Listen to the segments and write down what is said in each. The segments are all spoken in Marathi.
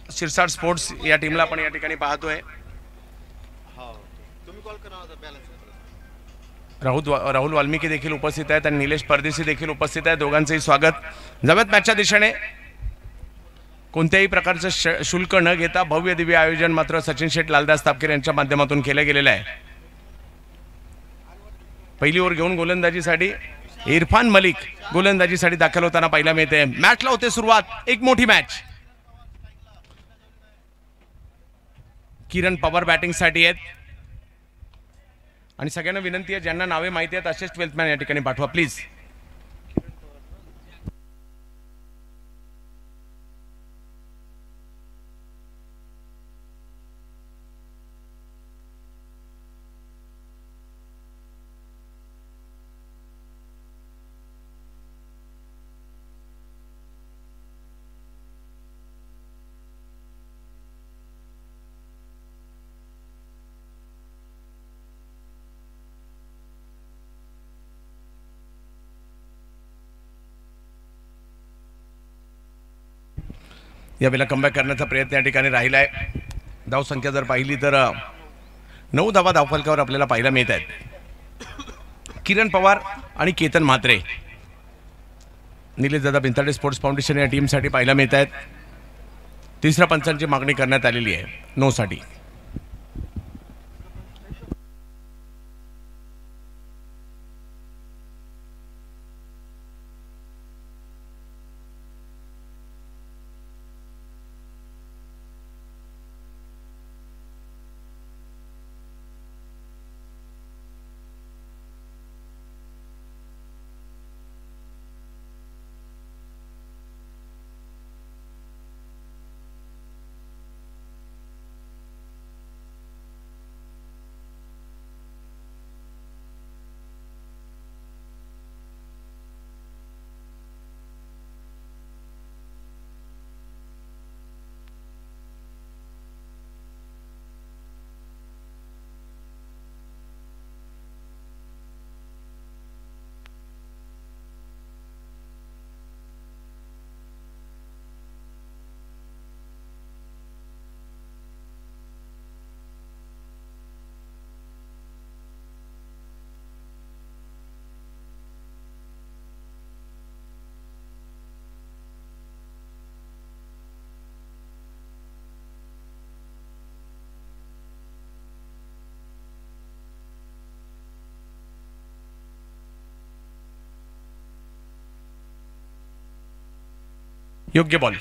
शिरसाट स्पोर्ट्स या टीमला आपण या ठिकाणी पाहतोय। राहुल वाल्मिकी देखील उपस्थित आहेत आणि निलेश परदेशी देखील उपस्थित आहेत। दोघांचेही स्वागत। जाऊयात मॅचच्या दिशेने। कोणत्याही प्रकारचं शुल्क न घेता भव्य दिव्य आयोजन मात्र सचिन शेठ लालदास तापकीर यांच्या माध्यमातून केलं गेलेलं आहे। पहिली ओव्हर घेऊन गोलंदाजीसाठी इरफान मलिक गोलंदाजीसाठी दाखल होताना पाहायला मिळते। मॅचला होते सुरुवात। एक मोठी मॅच। किरण पवार बॅटिंगसाठी आहेत आणि सगळ्यांना विनंती आहे ज्यांना नावे माहिती आहेत असेच 12th मॅन या ठिकाणी पाठवा प्लीज। यावेळेला कमबॅक करण्याचा प्रयत्न या ठिकाणी राहिला आहे। धावसंख्या जर पाहिली तर 9 धावा धावफलकावर आपल्याला पाहायला मिळत आहेत। किरण पवार आणि केतन म्हात्रे निलेश दादा बिंताडे स्पोर्ट्स फाउंडेशन या टीमसाठी पाहायला मिळत आहेत। तिसऱ्या पंचांची मागणी करण्यात आलेली आहे 9 साठी। योग्य बॉल।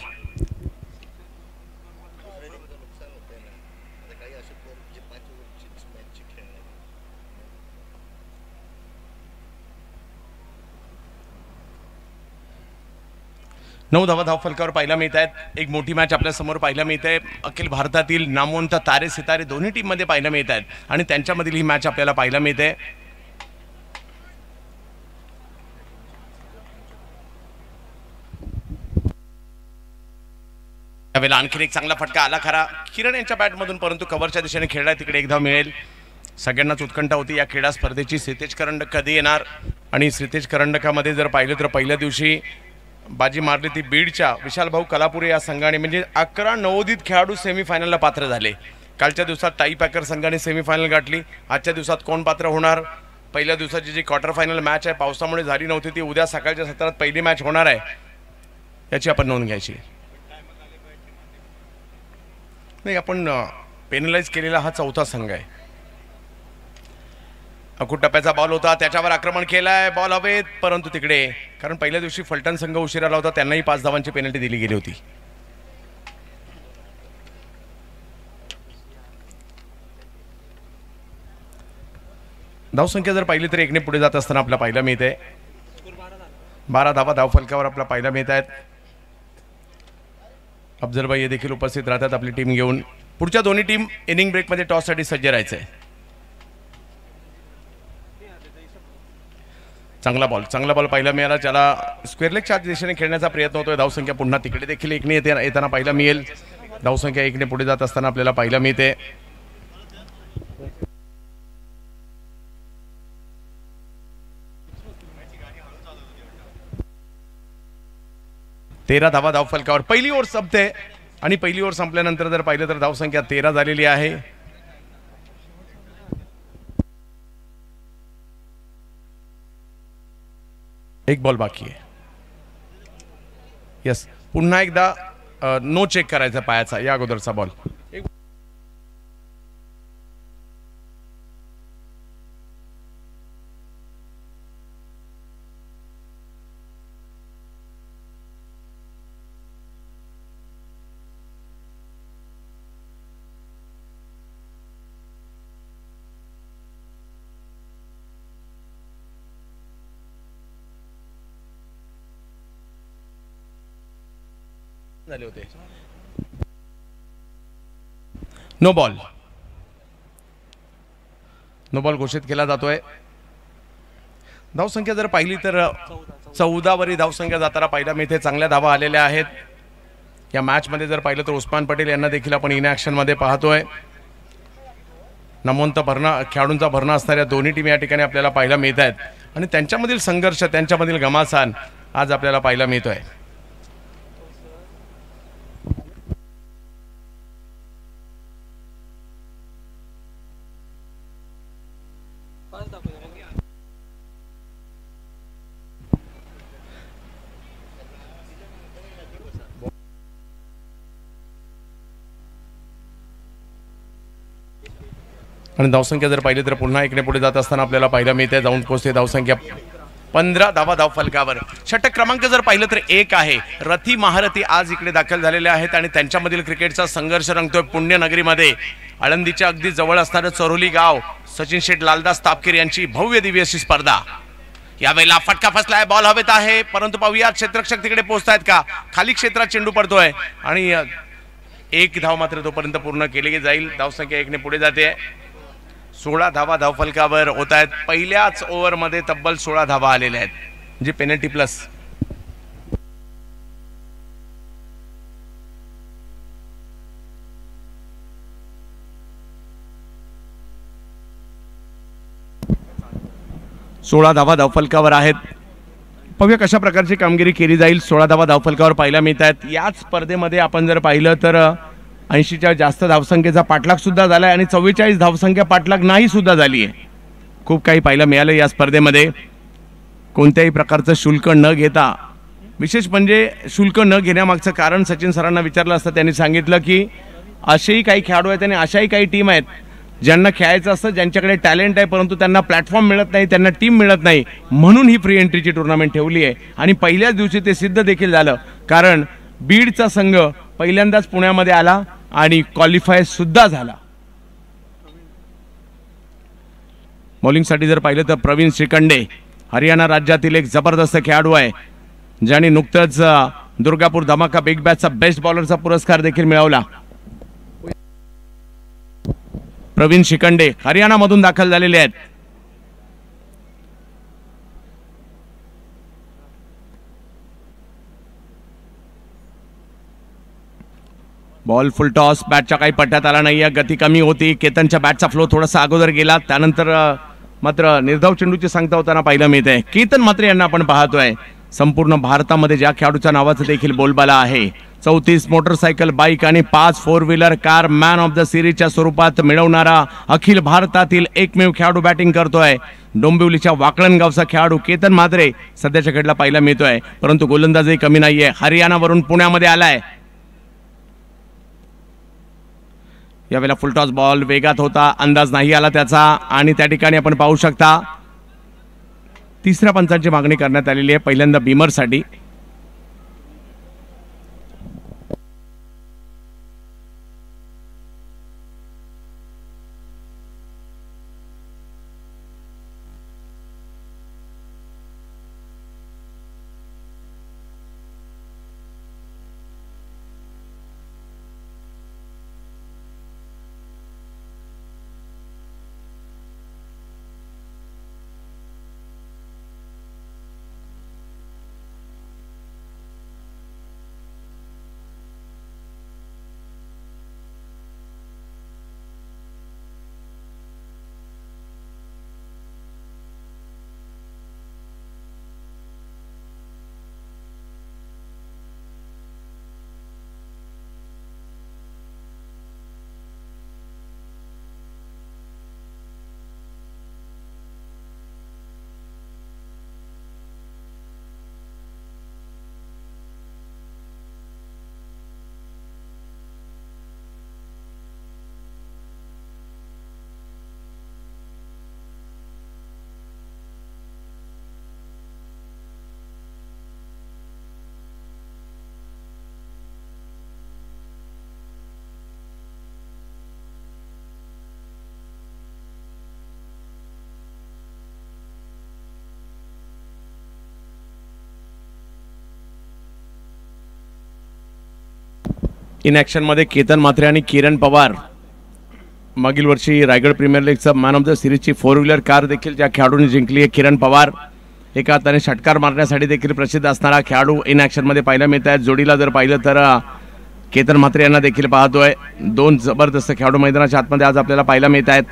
नऊ धावा धावफलकावर पाहायला मिळत आहेत। एक मोठी मॅच आपल्या समोर पाहायला मिळते। अखिल भारतातील नामवंत तारे सितारे दोन्ही टीम मध्ये पाहायला मिळत आहेत आणि त्यांच्यामधील ही मॅच आपल्याला पाहायला मिळते। यावेळेला आणखीन एक चांगला फटका आला खरा किरण यांच्या बॅटमधून, परंतु कव्हरच्या दिशेने खेळला तिकडे एक धाव मिळेल। सगळ्यांनाच उत्कंठा होती या क्रीडा स्पर्धेची। श्रीतेज करंडक कधी येणार आणि श्रीतेज करंडकामध्ये जर पाहिलं तर पहिल्या दिवशी बाजी मारली ती बीडच्या विशाल भाऊ कलापुरे या संघाने। म्हणजे 11 नवोदित खेळाडू सेमीफायनलला पात्र झाले। कालच्या दिवसात टाई पॅकर संघाने सेमीफायनल गाठली। आजच्या दिवसात कोण पात्र होणार? पहिल्या दिवसाची जी क्वार्टर फायनल मॅच आहे पावसामुळे झाली नव्हती ती उद्या सकाळच्या सत्रात पहिली मॅच होणार आहे, याची आपण नोंद घ्यायची। नाही, आपण पेनलाइज केलेला हा चौथा संघ आहे। अकुट टप्प्याचा बॉल होता, त्याच्यावर आक्रमण केलाय, बॉल हवेत, परंतु तिकडे कारण पहिल्या दिवशी फलटण संघ उशिरा आला होता, त्यांनाही 5 धावांची पेनल्टी दिली गेली होती। धावसंख्या जर पाहिली तर 1ने पुढे जात असताना आपल्याला पाहायला मिळते। 12 धावा धावफलकावर आपल्याला पाहायला मिळत आहेत। अफजलभाई हे देखील उपस्थित राहतात आपली टीम घेऊन। पुढच्या दोन्ही टीम इनिंग ब्रेकमध्ये टॉससाठी सज्ज राहायचे। चांगला बॉल पाहायला मिळाला, ज्याला स्क्वेअर लेगच्या दिशेने खेळण्याचा प्रयत्न होतोय। धावसंख्या पुन्हा तिकडे देखील 1ने येताना पाहायला मिळेल। धावसंख्या 1ने पुढे जात असताना आपल्याला पाहायला मिळते। 13 धावा धावफलकावर पहिली ओव्हर संपते। आणि पहिली ओव्हर संपल्यानंतर जर पाहिलं तर धावसंख्या 13 झालेली आहे. एक बॉल बाकी आहे. यस, पुन्हा एकदा नो चेक करायचा पायाचा या अगोदरचा बॉल. झाले होते. No ball. नो बॉल घोषित केला जातोय. धावसंख्या जर पाहिली तर 14 वरी धावसंख्या जाताना पाहिला मिळते. चांगल्या धावा आलेल्या आहेत या मॅच मध्ये. जर पाहिलं तर उस्मान पटेल यांना देखील आपण इन ॲक्शन मध्ये पाहतोय. नामवंत भरणा खेळाडूंचा भरणा असणाऱ्या दोन्ही टीम या ठिकाणी आपल्याला पाहायला मिळत आहेत आणि त्यांच्यामधील संघर्ष, त्यांच्यामधील घमासान आज आपल्याला पाहायला मिळतोय. आणि धावसंख्या जर पाहिली तर पुन्हा एकने पुढे जात असताना आपल्याला पाहायला मिळते. जाऊन पोहोचते धावसंख्या 15 धावा धाव फलकावर. षटक क्रमांक जर पाहिलं तर 1 आहे. रथी महारथी आज इकडे दाखल झालेले आहेत आणि त्यांच्यामधील क्रिकेटचा संघर्ष रंगतोय पुण्यनगरीमध्ये. आळंदीच्या अगदी जवळ असणारं चरोली गाव, सचिन शेठ लालदास तापकीर यांची भव्य दिव्य अशी स्पर्धा. यावेळेला फटका फसलाय. बॉल हवेत आहे परंतु पाहूया क्षेत्ररक्षक तिकडे पोहोचतायत का. खाली क्षेत्रात चेंडू पडतोय आणि एक धाव मात्र तोपर्यंत पूर्ण केली जाईल. धावसंख्या 1ने पुढे जाते. 16 धावा धावफलकावर होत आहेत. पहिल्याच ओव्हरमध्ये तब्बल 16 धावा आलेल्या आहेत, म्हणजे पेनल्टी प्लस. सोळा धावा धावफलकावर आहेत. पाहूया कशा प्रकारची कामगिरी केली जाईल. 16 धावा धावफलकावर पाहायला मिळत आहेत. याच स्पर्धेमध्ये आपण जर पाहिलं तर 80च्या जास्त धावसंख्येचा पाठलाग सुद्धा झालाय आणि 44 धावसंख्या पाठलाग नाही सुद्धा झाली आहे. खूप काही पाहायला मिळालं या स्पर्धेमध्ये. कोणत्याही प्रकारचं शुल्क न घेता, विशेष म्हणजे शुल्क न घेण्यामागचं कारण सचिन सरांना विचारलं असतं. त्यांनी सांगितलं की असेही काही खेळाडू आहेत आणि अशाही काही टीम आहेत ज्यांना खेळायचं असतं, ज्यांच्याकडे टॅलेंट आहे परंतु त्यांना प्लॅटफॉर्म मिळत नाही, त्यांना टीम मिळत नाही, म्हणून ही फ्री एंट्रीची टुर्नामेंट ठेवली आहे. आणि पहिल्याच दिवशी ते सिद्ध देखील झालं, कारण बीडचा संघ पहिल्यांदाच पुण्यामध्ये आला आणि क्वालिफाय सुद्धा झाला. बॉलिंगसाठी जर पाहिलं तर प्रवीण श्रीखंडे हरियाणा राज्यातील एक जबरदस्त खेळाडू आहे, ज्याने नुकतंच दुर्गापूर धमाका बिग बॅचचा बेस्ट बॉलरचा पुरस्कार देखील मिळवला. प्रवीण शिखंडे हरियाणामधून दाखल झालेले आहेत. बॉल फुल टॉस. बॅटच्या काही पट्ट्यात आला नाहीये, गती कमी होती. केतनच्या बॅटचा फ्लो थोडासा अगोदर गेला, त्यानंतर मात्र निर्धाव चेंडूची सांगता होताना पाहायला मिळते. केतन म्हात्रे यांना आपण पाहतोय. संपूर्ण भारतामध्ये ज्या खेळाडूच्या नावाचं देखील बोलबाला आहे, 34 मोटरसायकल, बाईक आणि 5 4 wheeler car man of the सिरीजच्या स्वरूपात मिळवणारा अखिल भारतातील एकमेव खेळाडू बॅटिंग करतोय. डोंबिवलीच्या वाकळणगावचा खेळाडू केतन म्हात्रे सध्याच्या खेळाला पाहायला मिळतोय, परंतु गोलंदाजही कमी नाहीये. हरियाणावरून पुण्यामध्ये आलाय. यावेळेला फुलटॉस बॉल वेगात होता, अंदाज नाही आला त्याचा आणि त्या ठिकाणी आपण पाहू शकता तिसऱ्या पंचांची मागणी करण्यात आलेली आहे पहिल्यांदा बीमरसाठी. इन ॲक्शनमध्ये केतन म्हात्रे आणि किरण पवार. मागील वर्षी रायगड प्रीमियर लीगचा मॅन ऑफ द सिरीजची 4 व्हीलर कार देखील ज्या खेळाडूंनी जिंकली आहे. किरण पवार एका हाताने षटकार मारण्यासाठी देखील प्रसिद्ध असणारा खेळाडू इन ॲक्शनमध्ये पाहायला मिळत आहेत. जोडीला जर पाहिलं तर केतन म्हात्रे यांना देखील पाहतोय. दोन जबरदस्त खेळाडू मैदानाच्या आतमध्ये आज आपल्याला पाहायला मिळत आहेत.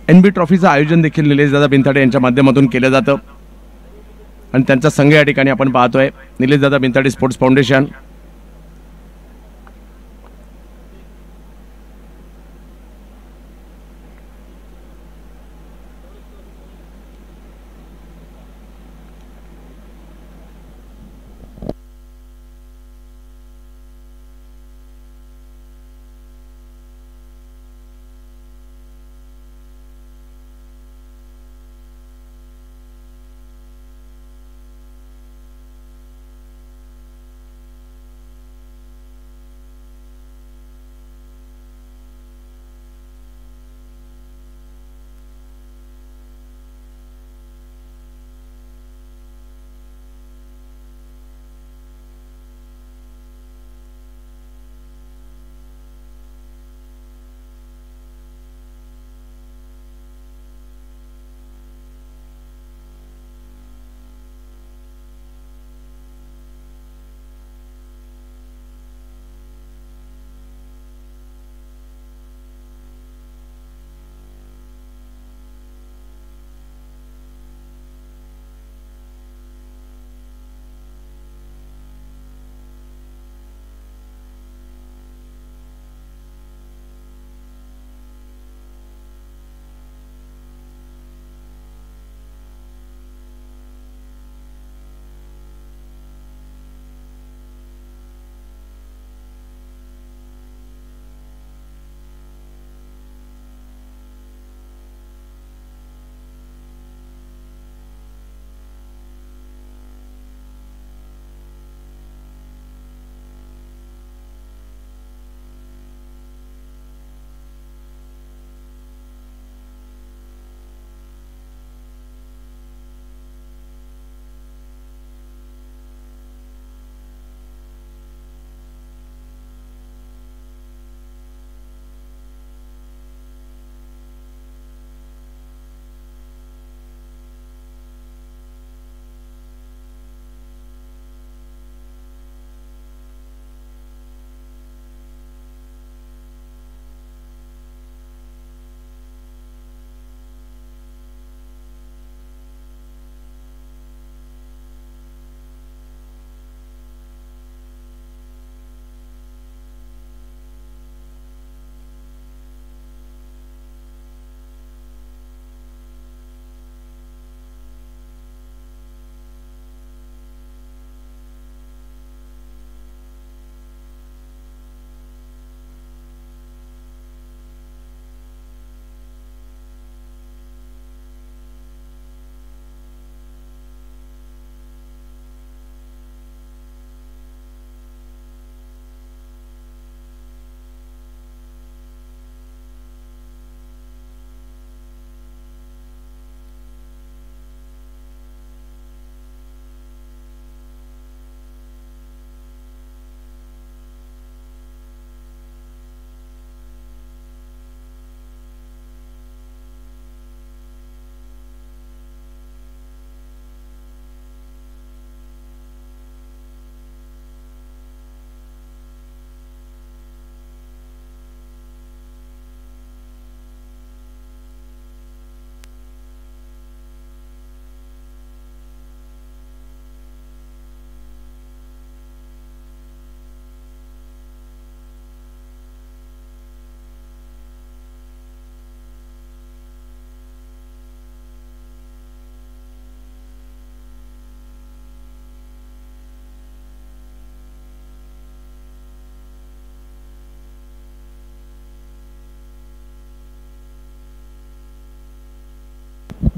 NB ट्रॉफीचं आयोजन देखील निलेशदादा बिनताडे यांच्या माध्यमातून केलं जातं आणि त्यांचा संघ या ठिकाणी आपण पाहतोय. निलेशदादा बिनताडे स्पोर्ट्स फाउंडेशन.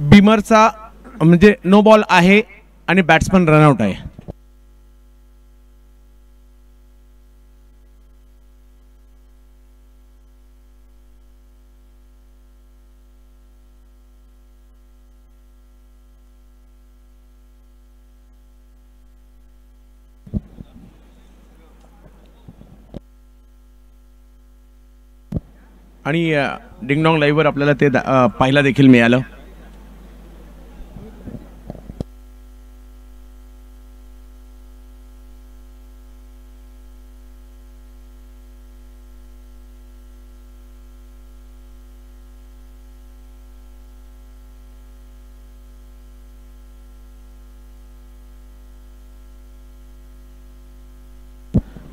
बिमरचा म्हणजे नो बॉल आहे आणि बॅट्समन रनआउट आहे. आणि डिंगडॉंग लाईव्हवर आपल्याला ते पाहायला देखील मिळालं.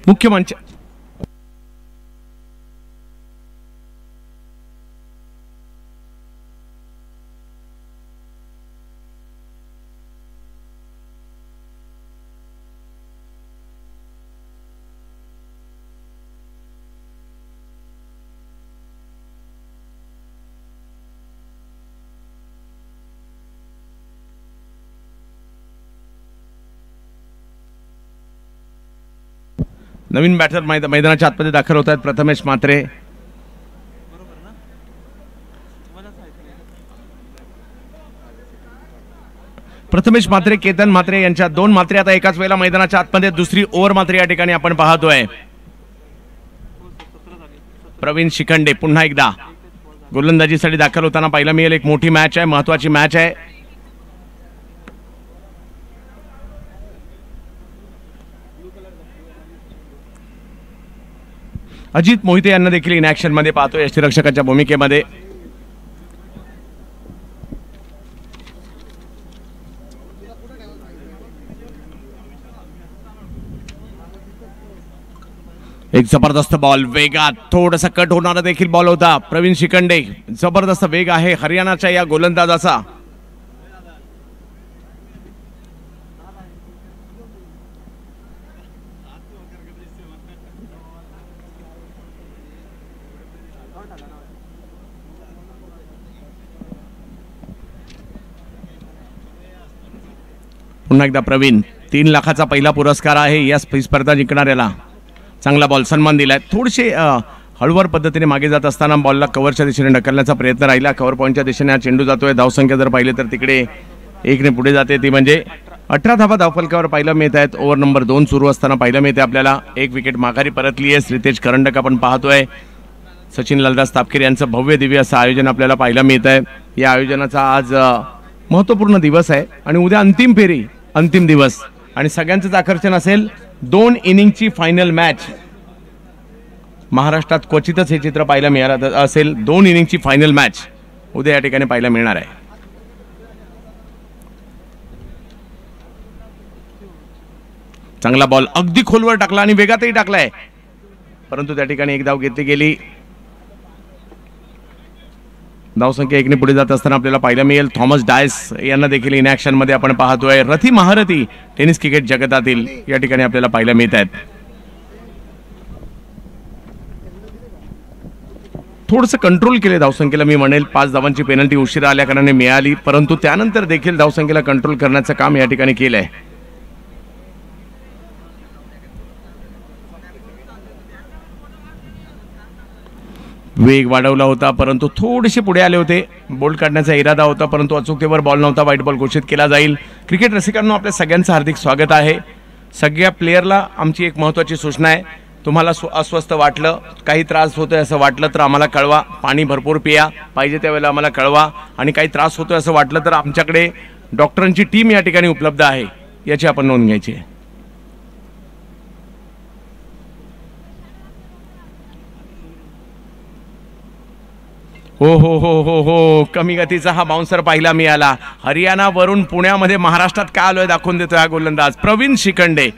मुख्य मंच नवीन बॅटर मैदानाच्या आतमध्ये दाखल होत आहेत. प्रथमेश म्हात्रे, केतन म्हात्रे यांच्या 2 मात्रे आता एकाच वेळेला मैदानाच्या आतमध्ये. दुसरी ओव्हर मात्र या ठिकाणी आपण पाहतोय. प्रवीण शिखंडे पुन्हा एकदा गोलंदाजीसाठी दाखल होताना पाहायला मिळेल. एक मोठी मॅच आहे, महत्वाची मॅच आहे. अजित मोहिते यांना देखील इन ऍक्शन मध्ये पाहतोय यष्टीरक्षकाच्या भूमिकेमध्ये. एक जबरदस्त बॉल, वेगात थोडासा कट होणारा देखील बॉल होता. प्रवीण शिखंडे, जबरदस्त वेग आहे हरियाणाच्या या गोलंदाजाचा. पुन्हा एकदा प्रवीण, 3 लाखाचा पहिला पुरस्कार आहे या स्पर्धा जिंकणाऱ्याला. चांगला बॉल, सन्मान दिलाय. थोडेसे हळूवार पद्धतीने मागे जात असताना बॉलला कव्हरच्या दिशेने ढकलण्याचा प्रयत्न राहिला. कव्हर पॉईंटच्या दिशेने हा चेंडू जातोय. धावसंख्या जर पाहिले तर तिकडे 1 ने पुढे जाते, ती म्हणजे 18 धावा धावफलकावर पाहायला मिळत आहेत. ओव्हर नंबर 2 सुरू असताना पाहायला मिळते आपल्याला. 1 विकेट माघारी परतली आहे. श्रीतेज करंडक आपण पाहतोय. सचिन लालदास तापकीर यांचं भव्य दिव्य असं आयोजन आपल्याला पाहायला मिळत आहे. या आयोजनाचा आज महत्त्वपूर्ण दिवस आहे आणि उद्या अंतिम फेरी, अंतिम दिवस आणि सगळ्यांचंच आकर्षण असेल 2 इनिंगची फायनल मॅच. महाराष्ट्रात क्वचितच हे चित्र पाहायला मिळालं असेल. 2 इनिंगची फायनल मॅच उद्या या ठिकाणी पाहायला मिळणार आहे. चांगला बॉल, अगदी खोलवर टाकला आणि वेगातही टाकलाय, परंतु त्या ठिकाणी एक धाव घेतली गेली. धावसंख्या 1 ने पुढे जात असताना आपल्याला पाहायला मिळेल थॉमस डायस यांना देखील इन ऍक्शन मध्ये आपण पाहतोय. रथी महारथी टेनिस क्रिकेट जगतातील या ठिकाणी आपल्याला पाहायला मिळत आहेत. थोडंसं कंट्रोल केले धावसंख्येला, मी म्हणेल 5 धावांची पेनल्टी उशिरा आल्या कारणाने मिळाली, परंतु त्यानंतर देखील धावसंख्येला कंट्रोल करण्याचं काम या ठिकाणी केलंय. वेग वाढवला होता, परंतु थोडेसे पुढे आले होते. बोल्ड काढण्याचा इरादा होता, परंतु अचूकतेवर बॉल नव्हता. व्हाईट बॉल घोषित केला जाईल. क्रिकेट रसिकांनो, आपल्या सगळ्यांचं हार्दिक स्वागत आहे. सगळ्या प्लेयरला आमची एक महत्त्वाची सूचना आहे. तुम्हाला अस्वस्थ वाटलं, काही त्रास होतोय असं वाटलं तर आम्हाला कळवा. पाणी भरपूर पिया, पाहिजे त्यावेळेला आम्हाला कळवा. आणि काही त्रास होतोय असं वाटलं तर आमच्याकडे डॉक्टरांची टीम या ठिकाणी उपलब्ध आहे, याची आपण नोंद घ्यायची आहे. हो हो हो हो हो, कमी गतीचा हा बाउन्सर पाहिला मिळाला. हरियाणावरून पुण्यामध्ये महाराष्ट्रात काय आलोय दाखवून देतोय हा गोलंदाज प्रवीण शिखंडे.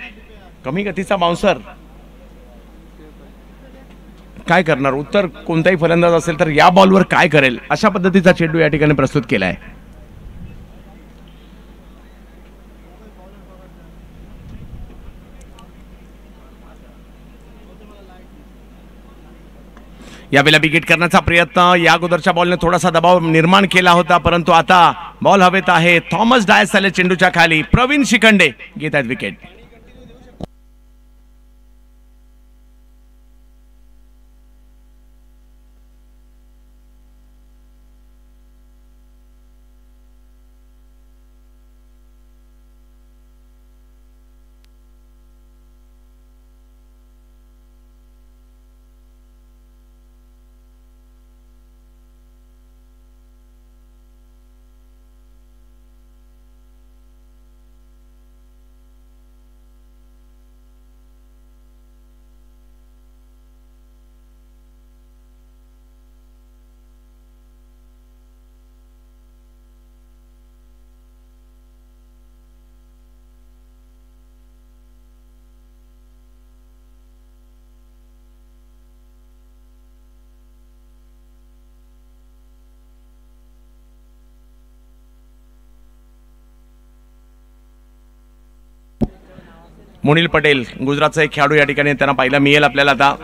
कमी गतीचा बाउन्सर, काय करणार? उत्तर कोणताही फलंदाज असेल तर या बॉलवर काय करेल अशा पद्धतीचा चेंडू या ठिकाणी प्रस्तुत केलाय. यावेळेला विकेट करण्याचा प्रयत्न, या अगोदरच्या बॉलने थोडासा दबाव निर्माण केला होता, परंतु आता बॉल हवेत आहे. थॉमस डायस आले चेंडूच्या खाली. प्रवीण शिखंडे घेत आहेत विकेट. मोनिल पटेल गुजरातचा एक खेळाडू या ठिकाणी त्यांना पाहायला मिळेल आपल्याला आता.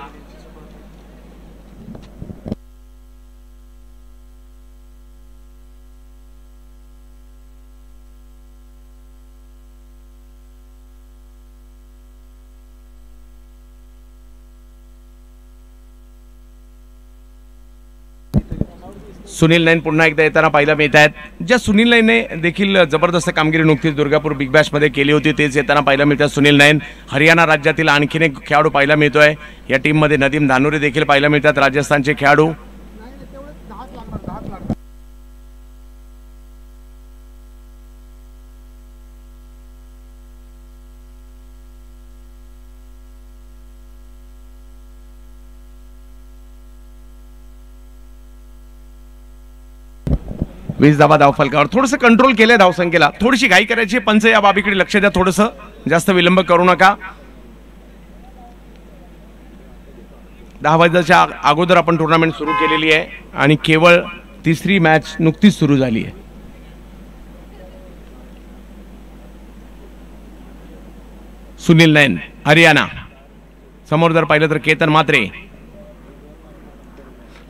सुनील नैन पुन्हा एकदा येताना पाहायला मिळत आहेत. ज्या सुनील नैनने देखील जबरदस्त कामगिरी नुकतीच दुर्गापूर बिग बॅश मध्ये केली होती तेच येताना पाहायला मिळतात. सुनील नैन हरियाणा राज्यातील आणखीन एक खेळाडू पाहायला मिळतोय. या टीम मध्ये नदीम धानुरे देखील पाहायला मिळतात राजस्थानचे खेळाडू. वीस धावा धावफलकावर. थोडंसं कंट्रोल केलंय धावसंख्येला, थोडीशी घाई करायची. पंच या बाबीकडे लक्ष द्या, थोडंसं जास्त विलंब करू नका. 10 वाजताच्या अगोदर आपण टुर्नामेंट सुरू केलेली आहे आणि केवळ तिसरी मॅच नुकतीच सुरू झाली आहे. सुनील नैन हरियाणा. समोर जर पाहिलं तर केतन म्हात्रे.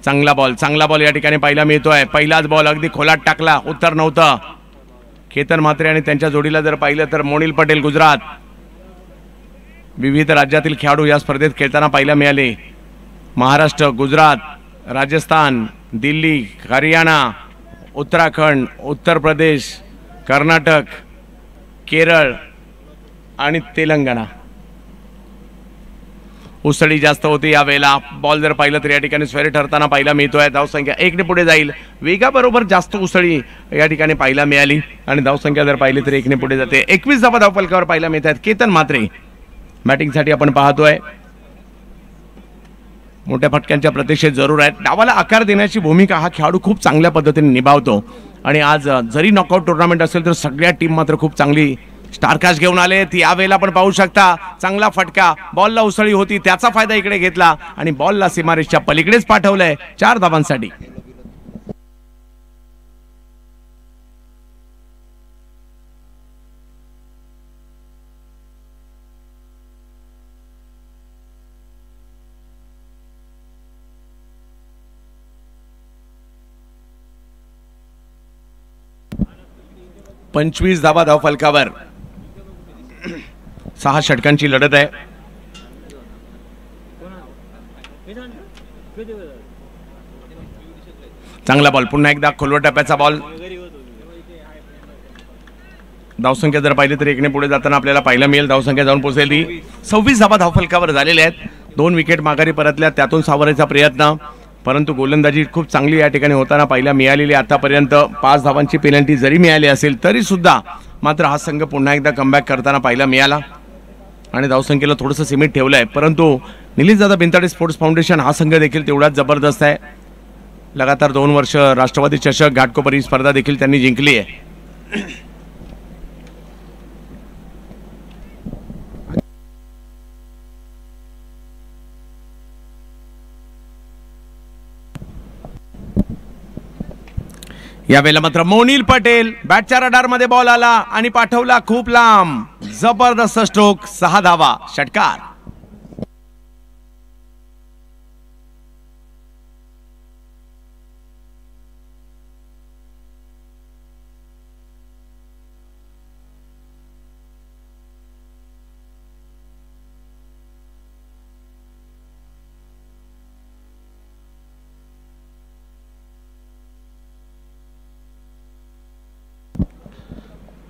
चांगला बॉल या ठिकाणी पाहायला मिळतोय. पहिलाच बॉल अगदी खोलात टाकला, उत्तर नव्हतं. केतन म्हात्रे आणि त्यांच्या जोडीला जर पाहिलं तर मोनिल पटेल गुजरात. विविध राज्यातील खेळाडू या स्पर्धेत खेळताना पाहायला मिळाले. महाराष्ट्र, गुजरात, राजस्थान, दिल्ली, हरियाणा, उत्तराखंड, उत्तर प्रदेश, कर्नाटक, केरळ आणि तेलंगणा. उसळी जास्त होती यावेळेला. बॉल जर पाहिलं तर या ठिकाणी स्क्वेअर ठरताना पाहायला मिळतोय. धावसंख्या 1 ने पुढे जाईल. वेगाबरोबर जास्त उसळी या ठिकाणी पाहायला मिळाली आणि धावसंख्या जर पाहिली तर 1 ने पुढे जाते. 21 धावा धावफलकावर पाहायला मिळत आहेत. केतन म्हात्रे बॅटिंगसाठी आपण पाहतोय. मोठ्या फटक्यांच्या प्रतीक्षेत जरूर आहेत. डावाला आकार देण्याची भूमिका हा खेळाडू खूप चांगल्या पद्धतीने निभावतो आणि आज जरी नॉकआउट टुर्नामेंट असेल तर सगळ्या टीम मात्र खूप चांगली स्टारकास्ट घेऊन आले. ती यावेळेला आपण पाहू शकता. चांगला फटका, बॉलला उसळी होती, त्याचा फायदा इकडे घेतला आणि बॉलला सीमारेषच्या पलीकडेच पाठवलंय 4 धावांसाठी. पंचवीस धावा धावफलकावर. 6 षटकांची लढत आहे. चांगला बॉल, पुन्हा एकदा खोलवर टप्प्याचा बॉल. धावसंख्या जर पाहिली तर 1 ने पुढे जाताना आपल्याला पाहायला मिळेल. धावसंख्या जाऊन पोहोचेल ती 26 धावा धावफलकावर झालेल्या आहेत. 2 विकेट माघारी परतल्या, त्यातून सावरायचा प्रयत्न, परंतु गोलंदाजी खूप चांगली या ठिकाणी होताना पाहायला मिळालेली. आतापर्यंत 5 धावांची पेनल्टी जरी मिळाली असेल तरी सुद्धा मात्र हा संघ पुन्हा एकदा कमबॅक करताना पाहायला मिळाला आणि धावसंख्येला थोडंसं सीमित ठेवलं आहे. परंतु निलेशदादा बिनताडे स्पोर्ट्स फाउंडेशन हा संघ देखील तेवढाच जबरदस्त आहे. लगातार 2 वर्ष राष्ट्रवादी चषक, घाटकोपर ही स्पर्धा देखील त्यांनी जिंकली आहे. यावेळेला मात्र मोनिल पटेल बॅटच्या रडारमध्ये बॉल आला आणि पाठवला खूप लांब. जबरदस्त स्ट्रोक, 6 धावा, षटकार.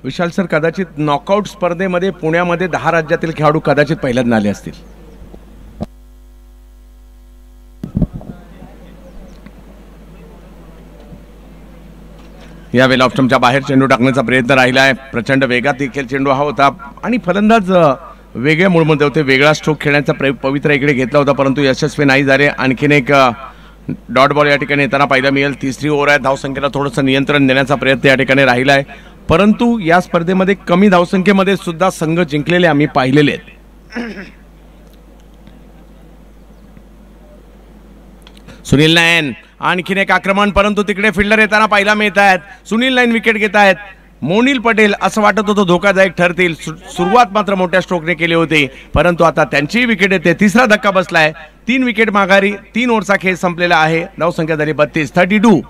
विशाल सर, कदाचित नॉकआउट स्पर्धेमध्ये पुण्यामध्ये 10 राज्यातील खेळाडू कदाचित पहिल्यांदा आले असतील. यावेळेला ऑप्शनच्या बाहेर चेंडू टाकण्याचा प्रयत्न राहिला आहे. प्रचंड वेगात देखील चेंडू हा होता आणि फलंदाज वेगळ्या मूडमध्ये होते. वेगळा स्ट्रोक खेळण्याचा पवित्रा इकडे घेतला होता परंतु यशस्वी नाही झाले. आणखीन एक डॉट बॉल या ठिकाणी येताना पाहायला मिळेल. तिसरी ओव्हर आहे. धावसंख्येला थोडंसं नियंत्रण देण्याचा प्रयत्न या ठिकाणी राहिला आहे. परंतु या स्पर्धेमध्ये कमी धावसंख्येमध्ये सुद्धा संघ जिंकलेले आम्ही पाहिलेले आहेत. सुनील नैन आणखीन एक आक्रमण, परंतु तिकडे फिल्डर येताना पाहायला मिळत आहेत. सुनील नैन विकेट घेत आहेत. मोनिल पटेल असं वाटत होतं धोकादायक ठरतील, सुरुवात मात्र मोठ्या स्ट्रोकने केली होती, परंतु आता त्यांची विकेट येते, तिसरा धक्का बसलाय, 3 विकेट माघारी, 3 ओव्हरचा खेळ संपलेला आहे, धावसंख्या झाली 32, 32.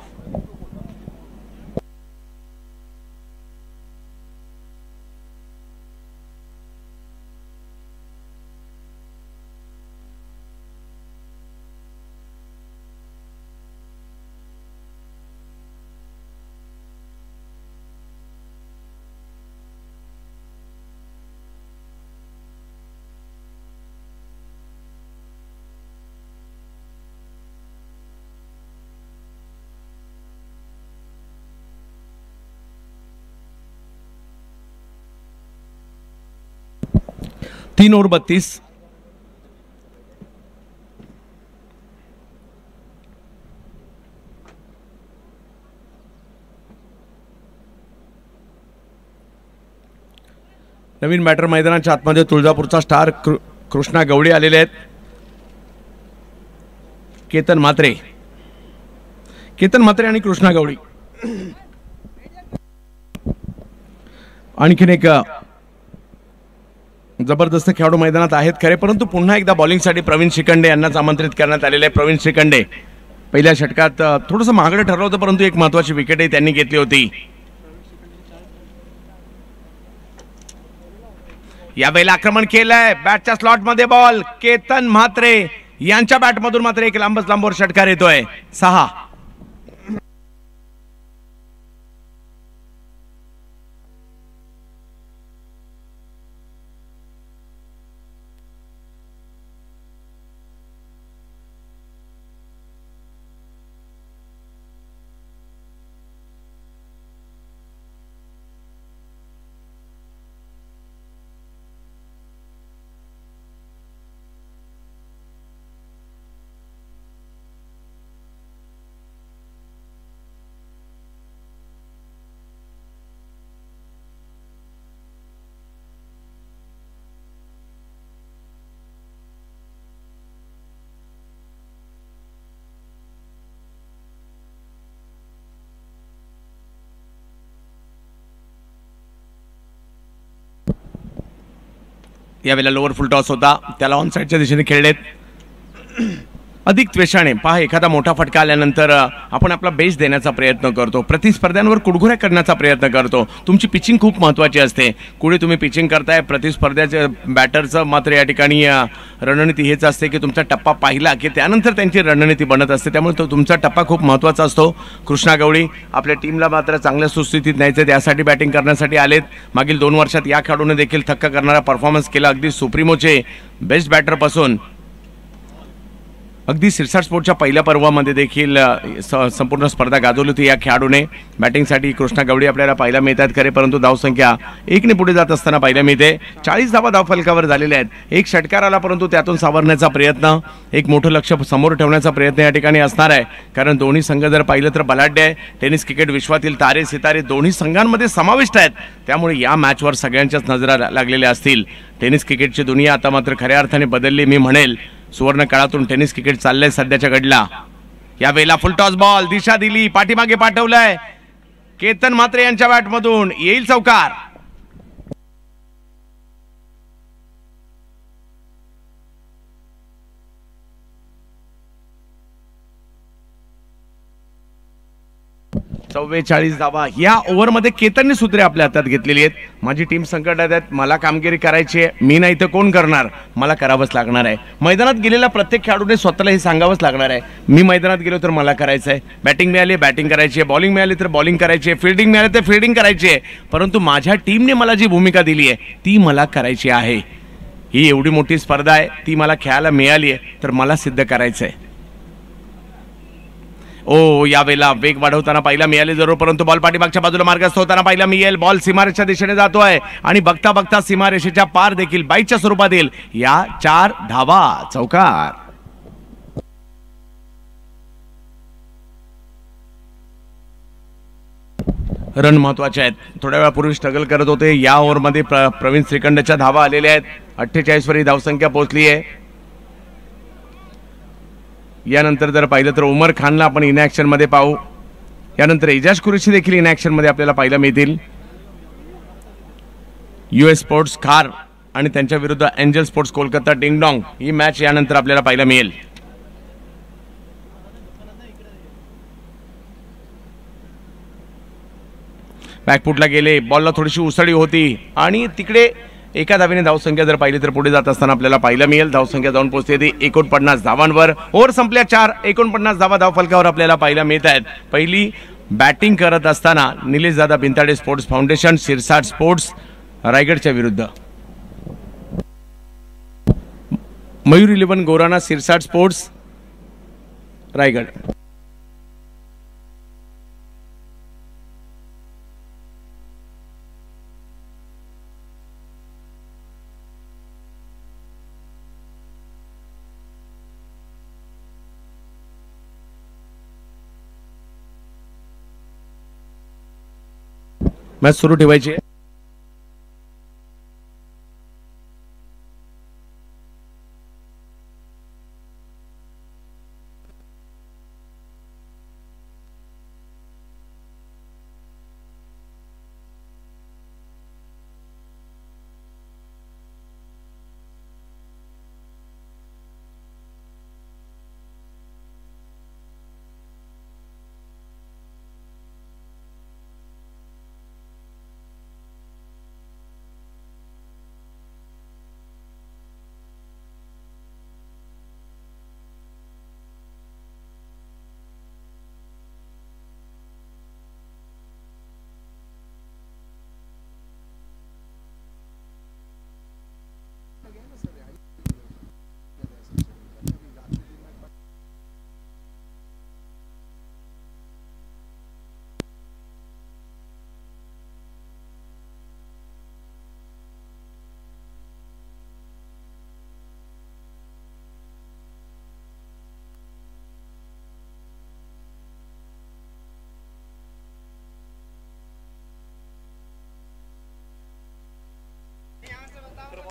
तीन ओव्हर 32. नवीन बॅटर मैदानाच्या आतमध्ये तुळजापूरचा स्टार कृष्णा गवळी आलेले आहेत. केतन म्हात्रे आणि कृष्णा गवळी. आणखीन एक जबरदस्त खेळाडू मैदानात आहेत खरे, परंतु पुन्हा एकदा बॉलिंगसाठी प्रवीण शिखंडे यांनाच आमंत्रित करण्यात आलेले आहे. प्रवीण शिखंडे पहिल्या षटकात थोडंसं महागडं ठरलं होतं, परंतु एक महत्वाची विकेटही त्यांनी घेतली होती. यावेळेला आक्रमण केलंय, बॅटच्या स्लॉट मध्ये बॉल, केतन म्हात्रे यांच्या बॅटमधून मात्र एक लांबवर षटकार येतोय, 6. यावेळेला लोअर फुल टॉस होता, त्याला ऑन साइडच्या दिशेने खेळलेत. अधिक त्वेषाने पहा, एखादा मोठा फटका आल्यानंतर आपण आपला बेस देण्याचा प्रयत्न करतो, प्रतिस्पर्ध्यांवर कुडघुऱ्या करण्याचा प्रयत्न करतो. तुमची पिचिंग खूप महत्त्वाची असते. कुठे तुम्ही पिचिंग करताय, प्रतिस्पर्ध्याच्या बॅटरचं मात्र या ठिकाणी रणनीती हेच असते की तुमचा टप्पा पाहिला की त्यानंतर त्यांची रणनीती बनत असते, त्यामुळे तो तुमचा टप्पा खूप महत्त्वाचा असतो. कृष्णा गवळी आपल्या टीमला मात्र चांगल्या सुस्थितीत न्यायचं, त्यासाठी बॅटिंग करण्यासाठी आलेत. मागील 2 वर्षात या खेळाडूने देखील थक्क करणारा परफॉर्मन्स केला, अगदी सुप्रीमोचे बेस्ट बॅटरपासून अगदी सिरसाट स्पोर्टच्या पहिल्या पर्वामध्ये देखील संपूर्ण स्पर्धा गाजवली होती या खेळाडूने. बॅटिंगसाठी कृष्णा गवळी आपल्याला पाहायला मिळतात खरे, परंतु धावसंख्या 1ने पुढे जात असताना पाहायला मिळते. 40 धावा धावफलकावर झालेल्या आहेत. एक षटकार आला, परंतु त्यातून सावरण्याचा प्रयत्न, एक मोठं लक्ष समोर ठेवण्याचा प्रयत्न या ठिकाणी असणार आहे, कारण दोन्ही संघ जर पाहिलं तर बलाढ्य आहे. टेनिस क्रिकेट विश्वातील तारे सितारे दोन्ही संघांमध्ये समाविष्ट आहेत, त्यामुळे या मॅचवर सगळ्यांच्याच नजरा लागलेल्या असतील. टेनिस क्रिकेटची दुनिया आता मात्र खऱ्या अर्थाने बदलली, मी म्हणेल सुवर्ण काळातून टेनिस क्रिकेट चाललंय सध्याच्या घडला. या वेळेला फुल टॉस बॉल, दिशा दिली, पाठीमागे पाठवलंय, केतन म्हात्रे यांच्या बॅटमधून येईल चौकार. चव्वेचाळीस धावा या ओव्हरमध्ये केतनने सूत्रे आपल्या हातात घेतलेली आहेत. माझी टीम संकटात आहे, मला कामगिरी करायची आहे, मी नाही तर कोण करणार, मला करावंच लागणार आहे. मैदानात गेलेला प्रत्येक खेळाडूने स्वतःला हे सांगावंच लागणार आहे, मी मैदानात गेलो तर मला करायचं आहे. बॅटिंग मिळाली बॅटिंग करायची आहे, बॉलिंग मिळाली तर बॉलिंग करायची आहे, फील्डिंग मिळाली तर फील्डिंग करायची आहे, परंतु माझ्या टीमने मला जी भूमिका दिली आहे ती मला करायची आहे. ही एवढी मोठी स्पर्धा आहे, ती मला खेळायला मिळाली आहे, तर मला सिद्ध करायचं आहे. ओ यावेळेला वेग वाढवताना पाहिला मिळाले जरूर, परंतु बॉल पाठीमागच्या बाजूला मार्गस्थ होताना पाहिला मिळेल. बॉल सीमारेषेच्या दिशेने जातोय आणि बघता बघता सीमारेषेच्या पार देखील बाईटच्या स्वरूपात येईल. या 4 धावा, चौकार. रन महत्वाचे आहेत. थोड्या वेळापूर्वी स्ट्रगल करत होते, या ओव्हरमध्ये प्रवीण श्रीखंडच्या धावा आलेल्या आहेत. 48 वर ही धावसंख्या पोहोचली आहे. यानंतर जर पाहिलं तर उमर खानला आपण इनॅक्शन मध्ये पाहू, यानंतर एजाज कुरेशी देखील इनॅक्शन मध्ये आपल्याला पाहायला मिळतील. US स्पोर्ट्स खार आणि त्यांच्या विरुद्ध एंजल स्पोर्ट्स कोलकाता डिंगडॉंग ही मॅच यानंतर आपल्याला पाहायला मिळेल. बॅकफुटला गेले, बॉलला थोडीशी उसळी होती आणि तिकडे एका धावेने धावसंख्या जर पाहिली तर पुढे जात असताना आपल्याला पाहायला मिळेल. धावसंख्या जाऊन पोहोचते ती 49 धावांवर. ओव्हर संपल्या 4, 49 धावा धावफलकावर आपल्याला पाहायला मिळत आहेत. पहिली बॅटिंग करत असताना निलेश दादा बिनताडे स्पोर्ट्स फाउंडेशन शिरसाट स्पोर्ट्स रायगडच्या विरुद्ध, मयूर 11 गोराना शिरसाट स्पोर्ट्स रायगड. मॅच सुरू ठेवायची.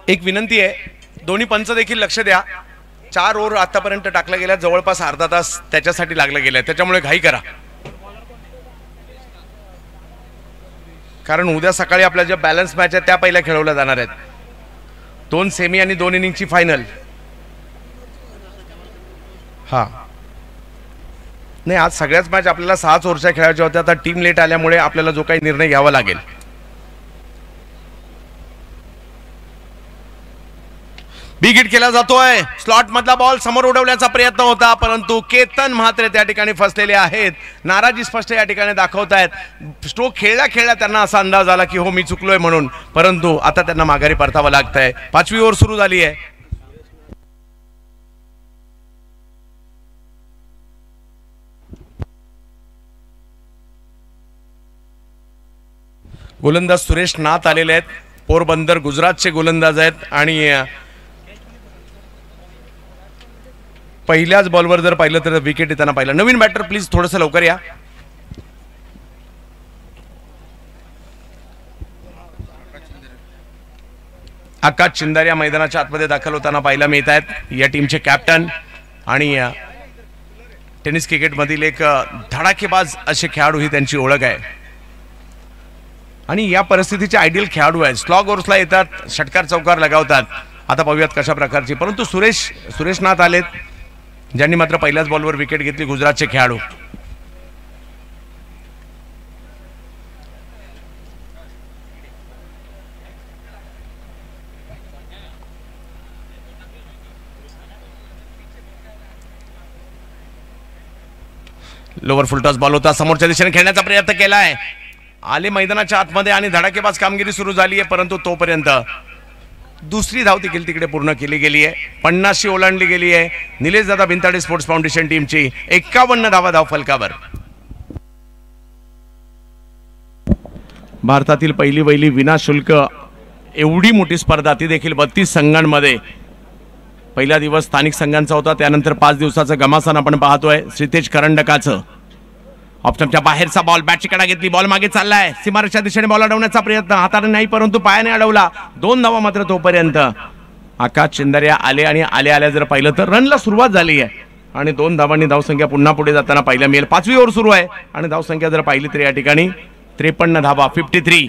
एक विनंती आहे, दोन्ही पंच देखील लक्ष द्या. 4 ओव्हर आतापर्यंत टाकल्या गेल्या, जवळपास अर्धा तास त्याच्यासाठी लागला गेलाय, त्याच्यामुळे घाई करा. कारण उद्या सकाळी आपल्या ज्या बॅलन्स मॅच आहेत त्या पहिल्या खेळवल्या जाणार आहेत. 2 सेमी आणि 2 इनिंगची फायनल. हा नाही, आज सगळ्याच मॅच आपल्याला 6 ओव्हरच्या खेळायच्या होत्या. आता टीम लेट आल्यामुळे आपल्याला जो काही निर्णय घ्यावा लागेल. बिग हिट केला जातोय. स्लॉट मधला बॉल समोर उडवण्याचा प्रयत्न होता, परंतु केतन म्हात्रे त्या ठिकाणी फसलेले आहेत. नाराजी स्पष्ट या ठिकाणी दाखवतायत. स्ट्रोक खेळल्या खेळल्या त्यांना असा अंदाज आला की हो मी चुकलोय म्हणून, परंतु आता त्यांना माघारी परतावं लागतंय. 5वी ओव्हर सुरू झाली आहे. गोलंदाज सुरेश नाथ आलेले आहेत. पोरबंदर गुजरातचे गोलंदाज आहेत आणि पहिल्याच बॉलवर जर पाहिलं तर विकेट येताना पाहिलं. नवीन बॅटर प्लीज थोडंसं लवकर या. आकाश चिंदार या मैदानाच्या आतमध्ये दाखल होताना पाहायला मिळत आहेत. या टीमचे कॅप्टन आणि टेनिस क्रिकेटमधील एक धडाकेबाज असे खेळाडू ही त्यांची ओळख आहे आणि या परिस्थितीचे आयडियल खेळाडू आहेत. स्लॉग ओव्हर्सला येतात, षटकार चौकार लगावतात. आता पाहूयात कशा प्रकारची, परंतु सुरेश नाथ आलेत, ज्यांनी मात्र पहिल्याच बॉलवर विकेट घेतली. गुजरातचे खेळाडू. लोवर फुलटॉस बॉल होता, समोरच्या दिशेने खेळण्याचा प्रयत्न केलाय. आले मैदानाच्या आतमध्ये आणि धडाकेबाज कामगिरी सुरू झाली आहे, परंतु तोपर्यंत दुसरी धाव देखील तिकडे पूर्ण केली गेली आहे. 50शी ओलांडली गेली आहे. निलेश दादा बिनताडे स्पोर्ट्स फाउंडेशन टीमची 51 धावा धावफलकावर. भारतातील पहिली वहिली विनाशुल्क एवढी मोठी स्पर्धा, ती देखील 32 संघांमध्ये. पहिला दिवस स्थानिक संघांचा होता, त्यानंतर 5 दिवसाचं घमासान आपण पाहतोय श्रीतेज करंडकाचं. ऑप्शनच्या बाहेरचा बॉल, बॅटची कडा घेतली, बॉल मागे चाललाय. सीमारेषच्या दिशेने बॉल अडवण्याचा प्रयत्न, हाताने नाही परंतु पायाने अडवला. 2 धावा मात्र तोपर्यंत. आकाश चिंदर्या आले आणि आल्या जर पाहिलं तर रनला सुरुवात झाली आहे आणि 2 धावांनी धावसंख्या पुन्हा पुढे जाताना पाहायला मिळेल. 5वी ओव्हर सुरू आहे आणि धावसंख्या जर पाहिली तर या ठिकाणी 53 धावा, 53.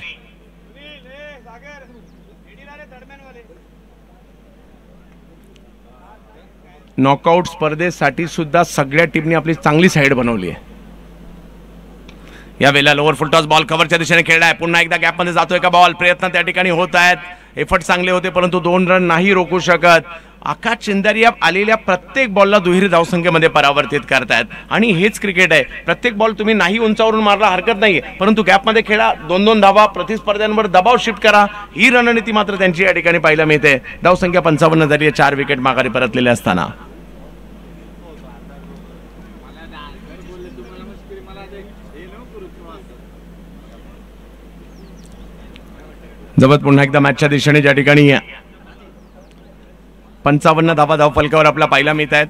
नॉकआउट स्पर्धेसाठी सुद्धा सगळ्या टीमने आपली चांगली साईड बनवली आहे. यावेळेला लोअर फुल टॉस बॉल कव्हरच्या दिशेने खेळला आहे. पुन्हा एकदा गॅपमध्ये जातोय का बॉल. प्रयत्न त्या ठिकाणी होत आहेत. एफर्ट चांगले होते परंतु 2 रन नाही रोखू शकत. आकाश चिंदारिया आलेल्या प्रत्येक बॉलला दुहेरी धावसंख्येमध्ये परावर्तित करतायत आणि हेच क्रिकेट आहे. प्रत्येक बॉल तुम्ही नाही उंचावरून मारला हरकत नाही परंतु गॅपमध्ये खेळा. 2-2 धावा. प्रतिस्पर्ध्यांवर दबाव शिफ्ट करा. ही रणनीती मात्र त्यांची या ठिकाणी पाहायला मिळते. धावसंख्या 55 झाली आहे. 4 विकेट माघारी परतलेले असताना जवळ पुन्हा एकदा मॅचच्या दिशेने ज्या ठिकाणी 55 धावा धाव फलकावर आपला पाहायला मिळत आहेत.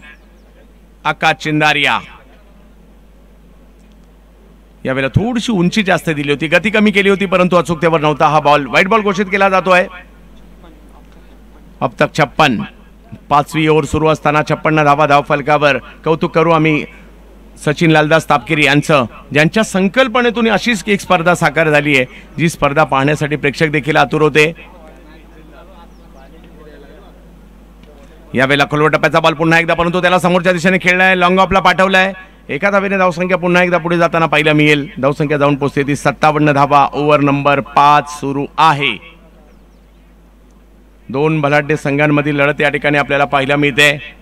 आकाश चिंदारिया यावेळेला थोडीशी उंची जास्त दिली होती. गती कमी केली होती परंतु अचूकतेवर नव्हता. हा बॉल वाईट बॉल घोषित केला जातोय. अब तक 56. 5वी ओव्हर सुरू असताना 56 धावा धाव फलकावर. कौतुक करू आम्ही सचिन लालदास तापकिरी यांचं, ज्यांच्या संकल्पनेतून अशीच एक स्पर्धा साकार झाली आहे जी स्पर्धा पाहण्यासाठी प्रेक्षक देखील आतुर होते. यावेळेला खोलवर टप्प्याचा बॉल पुन्हा एकदा परंतु त्याला समोरच्या दिशेने खेळलाय. लॉंग ऑफला पाठवलाय. एका धावेने धावसंख्या पुन्हा एकदा पुढे जाताना पाहायला मिळेल. धावसंख्या जाऊन पोहोचते ती 57 धावा. ओव्हर नंबर 5 सुरू आहे. 2 बलाढ्य संघांमधील लढत या ठिकाणी आपल्याला पाहायला मिळते.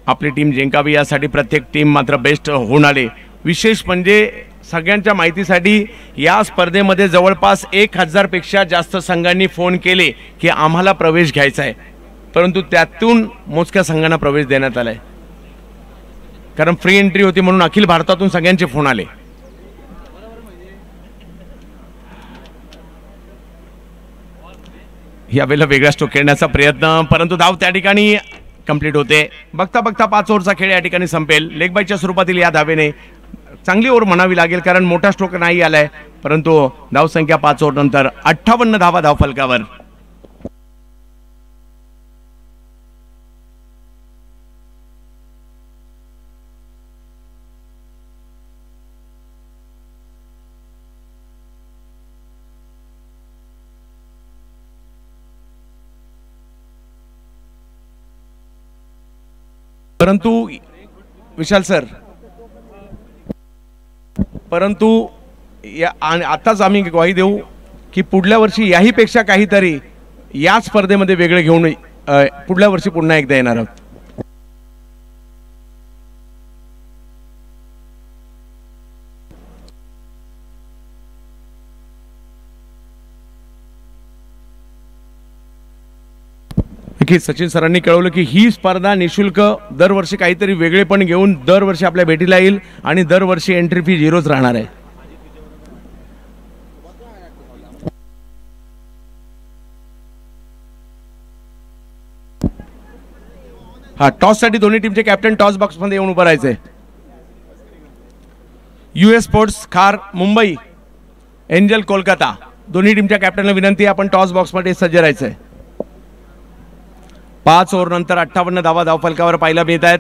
आपली टीम जिंकावी यासाठी प्रत्येक टीम मात्र बेस्ट होऊन आले. विशेष म्हणजे सगळ्यांच्या माहितीसाठी या स्पर्धेमध्ये जवळपास 1000 पेक्षा जास्त संघांनी फोन केले की आम्हाला प्रवेश घ्यायचा आहे परंतु त्यातून मोजक्या संघांना प्रवेश देण्यात आलाय कारण फ्री एंट्री होती म्हणून अखिल भारतातून सगळ्यांचे फोन आले. यावेळेला वेगळा स्ट्रोक खेळण्याचा प्रयत्न परंतु धाव त्या ठिकाणी कंप्लीट होते. बघता बघता 5 ओव्हरचा खेळ या ठिकाणी संपेल. लेग बायच्या स्वरूपातील या धावेने चांगली ओव्हर म्हणावी लागेल कारण मोठा स्ट्रोक नाही आलाय परंतु धावसंख्या 5 ओव्हर नंतर 58 धावा धाव फलकावर. परंतु विशाल सर परंतु आताच आम्ही ग्वाही देऊ की पुढल्या वर्षी याही पेक्षा काहीतरी या स्पर्धेमध्ये वेगळे घेऊन पुढल्या वर्षी पुन्हा एकदा येणार आहोत. सचिन सरांनी कळवलं की ही स्पर्धा निशुल्क दरवर्षी काहीतरी वेगळेपण घेऊन दरवर्षी आपल्या भेटीला येईल आणि दरवर्षी एंट्री फी 0च राहणार आहे. हा टॉस साठी दोन्ही टीमचे कॅप्टन टॉस बॉक्स मध्ये येऊन उभं राहायचंय. US स्पोर्ट्स खार मुंबई, एंजल कोलकाता दोन्ही टीमच्या कॅप्टनला विनंती आहे आपण टॉस बॉक्स मध्ये सज्ज राहायचंय. 5 ओव्हर नंतर 58 धावा धाव फलकावर पाहायला मिळत आहेत.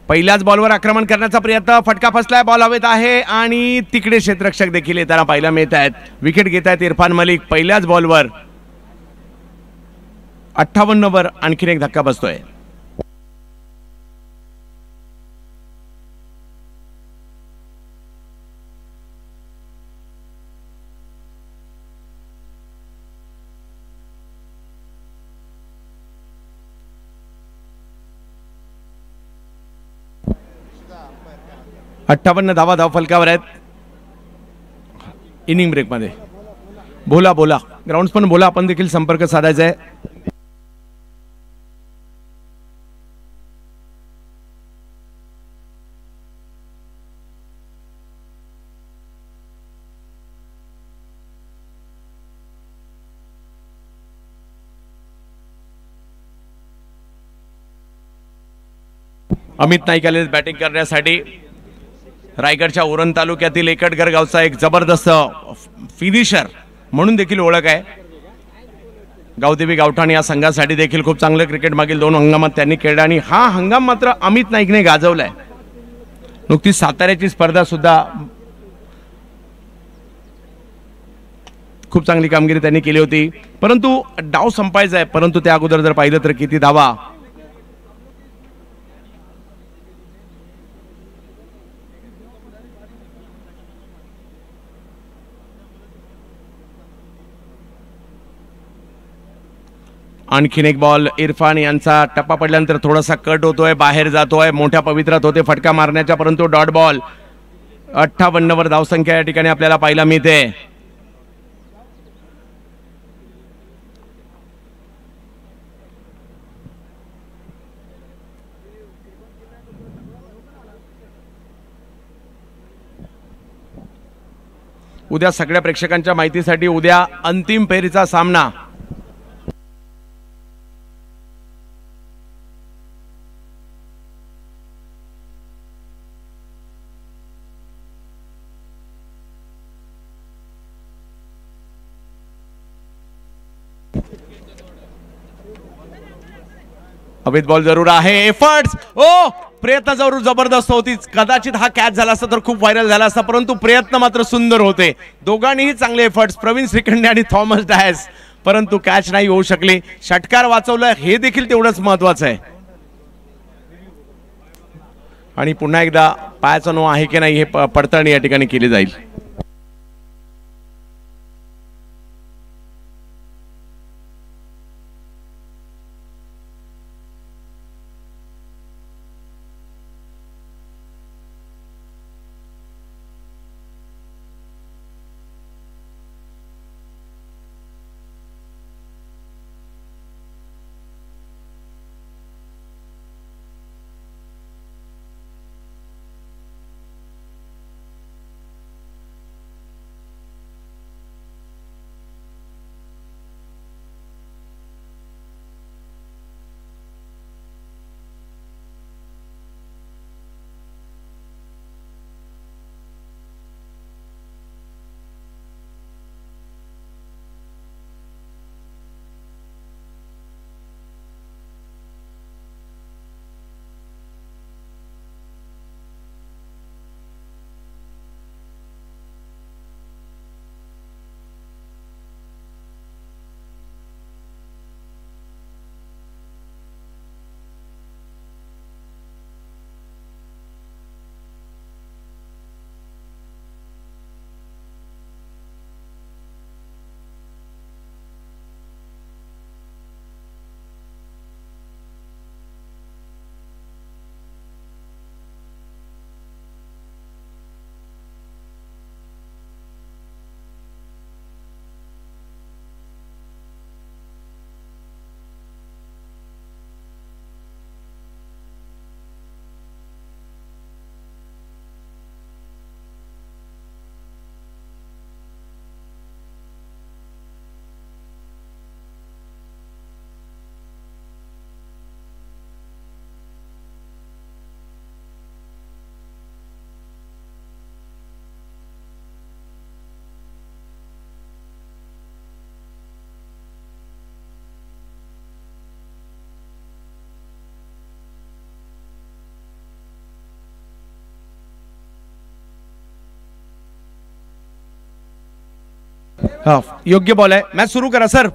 पहिल्याच बॉलवर आक्रमण करण्याचा प्रयत्न. फटका फसलाय. बॉल हवेत आहे आणि तिकडे क्षेत्ररक्षक देखील येताना पाहायला मिळत आहेत. विकेट घेत आहेत इरफान मलिक. पहिल्याच बॉलवर 58 वर आणखीन एक धक्का बसतोय. अठ्ठावन्न धावा धाव फलकावर आहेत. इनिंग ब्रेक मध्ये बोला ग्राउंड्स पण बोला, आपण देखील संपर्क साधायचा आहे. अमित नाईक आले बॅटिंग करण्यासाठी. रायगडच्या उरण तालुक्यातील एकटघर गावचा एक जबरदस्त फिनिशर म्हणून देखील ओळख आहे. गावदेवी गावठाण या संघासाठी देखील खूप चांगलं क्रिकेट मागील 2 हंगामात त्यांनी खेळला आणि हा हंगाम मात्र अमित नाईकने गाजवलाय. नुकतीच साताऱ्याची स्पर्धा सुद्धा खूप चांगली कामगिरी त्यांनी केली होती, परंतु डाव संपायचा आहे. परंतु त्या अगोदर जर पाहिलं तर किती धावा. आणखीन एक बॉल. इरफान यांचा टप्पा पडल्यानंतर थोडासा कट होतोय, बाहेर जातोय, मोठ्या पवित्रात होते फटका मारण्याच्या, परंतु डॉट बॉल. 58 वर धावसंख्या या ठिकाणी आपल्याला पाहायला मिळते. उद्या सगळ्या प्रेक्षकांच्या माहितीसाठी उद्या अंतिम फेरीचा सामना अभित बॉल जरूर आहे. एफर्ट्स ओ प्रयत्न जरूर जबरदस्त होती. कदाचित हा कॅच झाला असता तर खूप व्हायरल झाला असता, परंतु प्रयत्न मात्र सुंदर होते. दोघांनीही चांगले एफर्ट्स, प्रवीण श्रीखंडे आणि थॉमस डायस, परंतु कॅच नाही होऊ शकले. षटकार वाचवलं हे देखील तेवढंच महत्वाचं आहे. आणि पुन्हा एकदा पायाचा नो आहे की नाही हे पडताळणी या ठिकाणी केली जाईल. योग्य बॉल आहे. मॅच सुरू करा सर.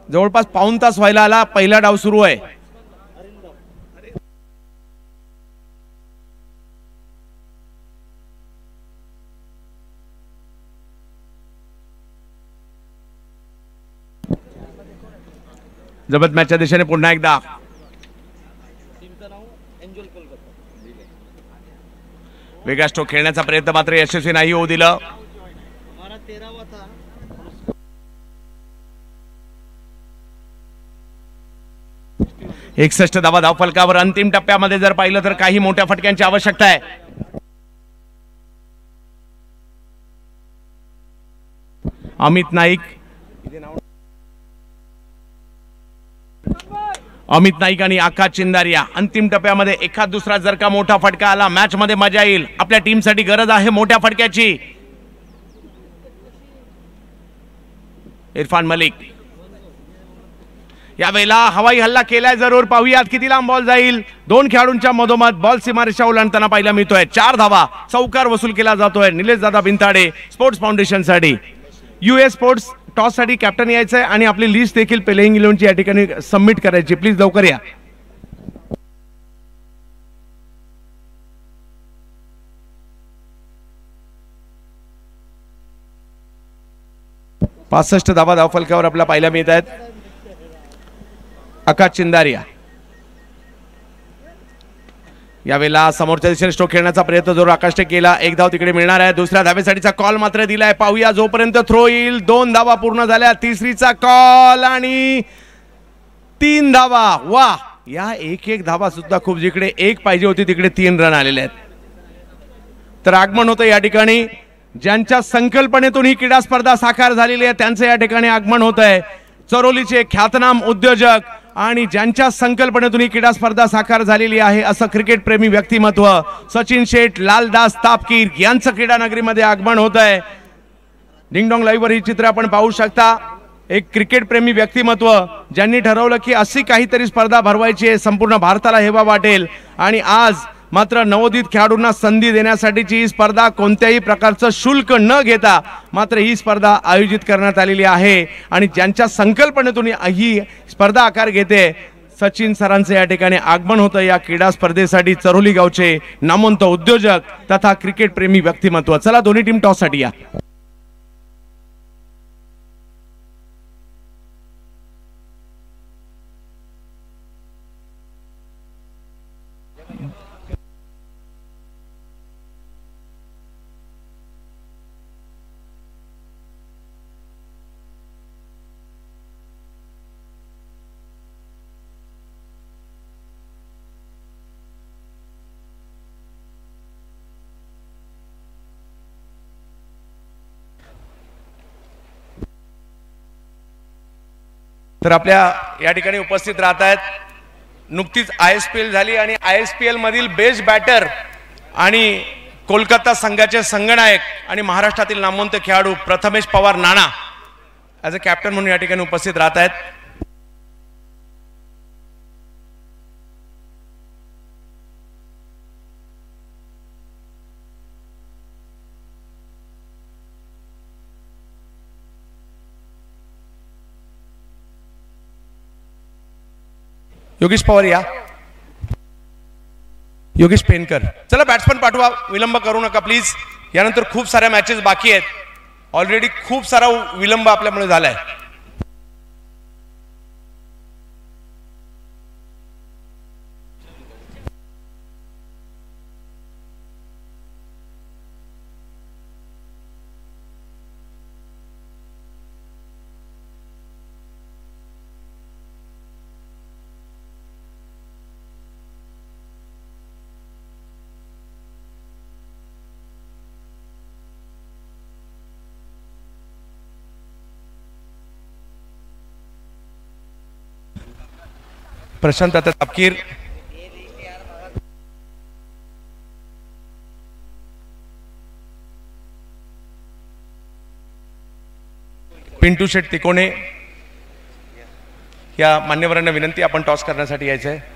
जवळपास पाऊण तास व्हायला आला. पहिला डाव सुरू आहे. जबत मॅचच्या दिशेने पुन्हा एकदा वेगळा स्ट्रोक खेळण्याचा प्रयत्न मात्र यशस्वी नाही होऊ दिलं. 61 धावा धावफलकावर. अंतिम टप्प्यामध्ये जर पाहिलं तर काही मोठ्या फटक्यांची आवश्यकता आहे. अमित नाईक आणि आकाश चिंदारिया अंतिम टप्प्यामध्ये. एखाद दुसरा जर का मोठा फटका आला मॅच मध्ये मजा येईल. आपल्या टीम साठी गरज आहे मोठ्या फटक्याची. इरफान मलिक यावेळेला हवाई हल्ला केलाय जरूर. पाहूयात किती लांब बॉल जाईल. दोन खेळाडूंच्या मधोमध बॉल सीमारेषा ओलांडताना पाहायला मिळतोय. 4 धावा. चौकार वसूल केला जातोय निलेश दादा बिनताडे स्पोर्ट्स फाउंडेशन साठी. US स्पोर्ट्स टॉससाठी कॅप्टन यायचं आहे आणि आपली लिस्ट देखील प्लेइंग 11ची या ठिकाणी सबमिट करायची. प्लीज लवकर या. पासष्ट धावा धावफलकावर आपल्याला पाहायला मिळत आहेत. आकाश चिंदारिया यावेळेला समोरच्या दिशेने स्ट्रोक खेळण्याचा प्रयत्न जरूर आकाशने केला. एक धाव तिकडे मिळणार आहे. दुसऱ्या धावेसाठीचा कॉल मात्र दिलाय. पाहूया जोपर्यंत थ्रो येईल. 2 धावा पूर्ण झाल्या. तिसरीचा कॉल आणि 3 धावा. वा, या एक धावा सुद्धा खूप. जिकडे 1 पाहिजे होती तिकडे 3 रन आलेले आहेत. तर आगमन होतं या ठिकाणी. ज्यांच्या संकल्पनेतून ही क्रीडा स्पर्धा साकार झालेली आहे त्यांचं या ठिकाणी आगमन होत आहे. चरोलीचे ख्यातनाम उद्योजक आणि ज्यांच्या संकल्पनेतून ही क्रीडा स्पर्धा साकार झालेली आहे असं क्रिकेट प्रेमी व्यक्तिमत्व सचिन शेठ, लालदास तापकीर यांचं क्रीडा नगरीमध्ये आगमन होत आहे. डिंगडॉंग लाईव्हवर ही चित्र आपण पाहू शकता. एक क्रिकेट प्रेमी व्यक्तिमत्व ज्यांनी ठरवलं की अशी काहीतरी स्पर्धा भरवायची आहे, संपूर्ण भारताला हेवा वाटेल. आणि आज मात्र नवोदित खेळाडूंना संधी देण्यासाठीची ही स्पर्धा कोणत्याही प्रकारचं शुल्क न घेता मात्र ही स्पर्धा आयोजित करण्यात आलेली आहे. आणि ज्यांच्या संकल्पनेतून ही स्पर्धा आकार घेते सचिन सरांचे या ठिकाणी आगमन होतं या क्रीडा स्पर्धेसाठी. चरोली गावचे नामवंत उद्योजक तथा क्रिकेट प्रेमी व्यक्तिमत्व. चला दोन्ही टीम टॉससाठी या. तर आपल्या या ठिकाणी उपस्थित राहत आहेत. नुकतीच ISPL झाली आणि ISPL मधील बेस्ट बॅटर आणि कोलकाता संघाचे संघनायक आणि महाराष्ट्रातील नामवंत खेळाडू प्रथमेश पवार नाना ॲज अ कॅप्टन म्हणून या ठिकाणी उपस्थित राहत आहेत. योगेश पवार या. योगेश पेनकर. चला बॅट्समन पाठवा, विलंब करू नका प्लीज. यानंतर खूप साऱ्या मॅचेस बाकी आहेत. ऑलरेडी खूप सारा विलंब आपल्यामुळे झालाय. प्रशांत आता तापकीर. पिंटू शेठ तिकोणे या मान्यवरांना विनंती आपण टॉस करण्यासाठी यायचं आहे.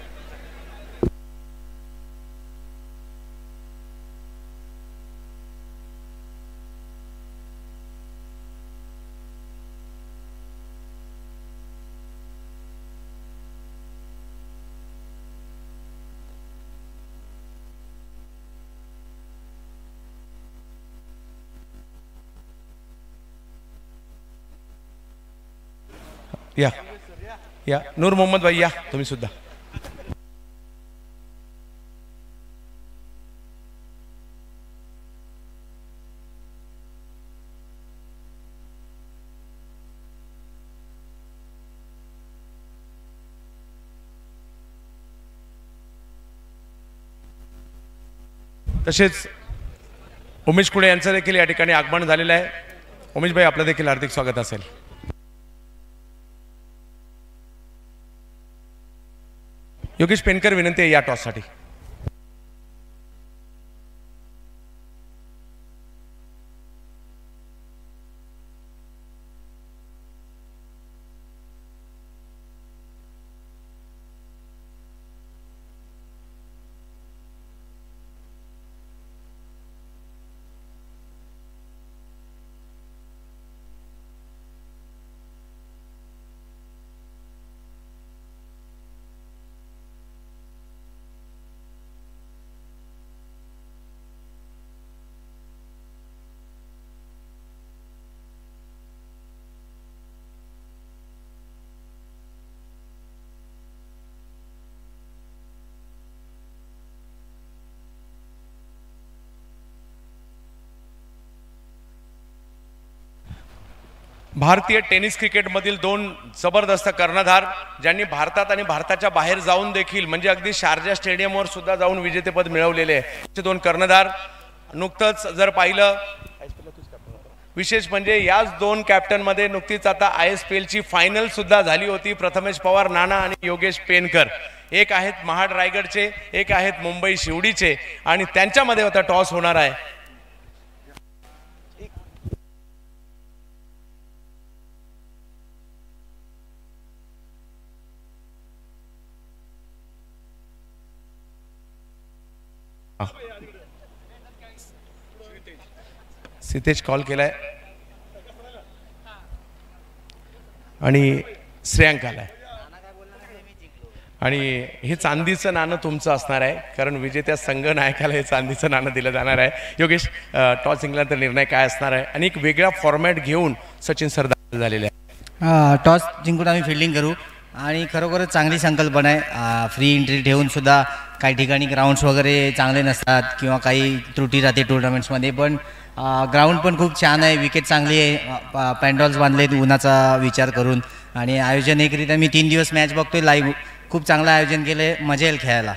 या या नूर मोहम्मद भाई या तुम्ही सुद्धा. तसेच उमेश कुळे यांचं देखील या ठिकाणी आगमन झालेलं आहे. उमेश भाई आपलं देखील हार्दिक स्वागत असेल. योगेश पेनकर विनंती आहे या टॉससाठी. भारतीय टेनिस क्रिकेटमधील दोन जबरदस्त कर्णधार ज्यांनी भारतात आणि भारताच्या बाहेर जाऊन देखील म्हणजे अगदी शारजा स्टेडियमवर सुद्धा जाऊन विजेतेपद मिळवलेले आहे ते दोन कर्णधार. नुकतंच जर पाहिलं विशेष म्हणजे याच दोन कॅप्टनमध्ये नुकतीच आता ISPL ची फायनल सुद्धा झाली होती. प्रथमेश पवार नाना आणि योगेश पेनकर एक आहेत महाड रायगडचे, एक आहेत मुंबई शिवडीचे आणि त्यांच्यामध्ये आता टॉस होणार आहे. सितेश कॉल केलाय आणि श्रेयांक आलाय आणि हे चांदीचं नाणं तुमचं असणार आहे कारण विजेत्या संघ नायकाला हे चांदीचं नाणं दिलं जाणार आहे. योगेश, टॉस जिंकल्यानंतर निर्णय काय असणार आहे आणि एक वेगळा फॉर्मॅट घेऊन सचिन सर दाखल झालेले आहे. टॉस जिंकून आम्ही फिल्डिंग करू आणि खरोखरच चांगली संकल्पना आहे. फ्री एंट्री ठेवून सुद्धा काही ठिकाणी ग्राउंड्स वगैरे चांगले नसतात किंवा काही त्रुटी राहते टुर्नामेंट्समध्ये, पण ग्राउंड पण खूप छान आहे, विकेट चांगली आहे, पॅन्डॉल्स बांधलेत उन्हाचा विचार करून आणि आयोजन एकरित्या मी 3 दिवस मॅच बघतोय लाईव्ह. खूप चांगलं आयोजन केलं, मजा येईल खेळायला.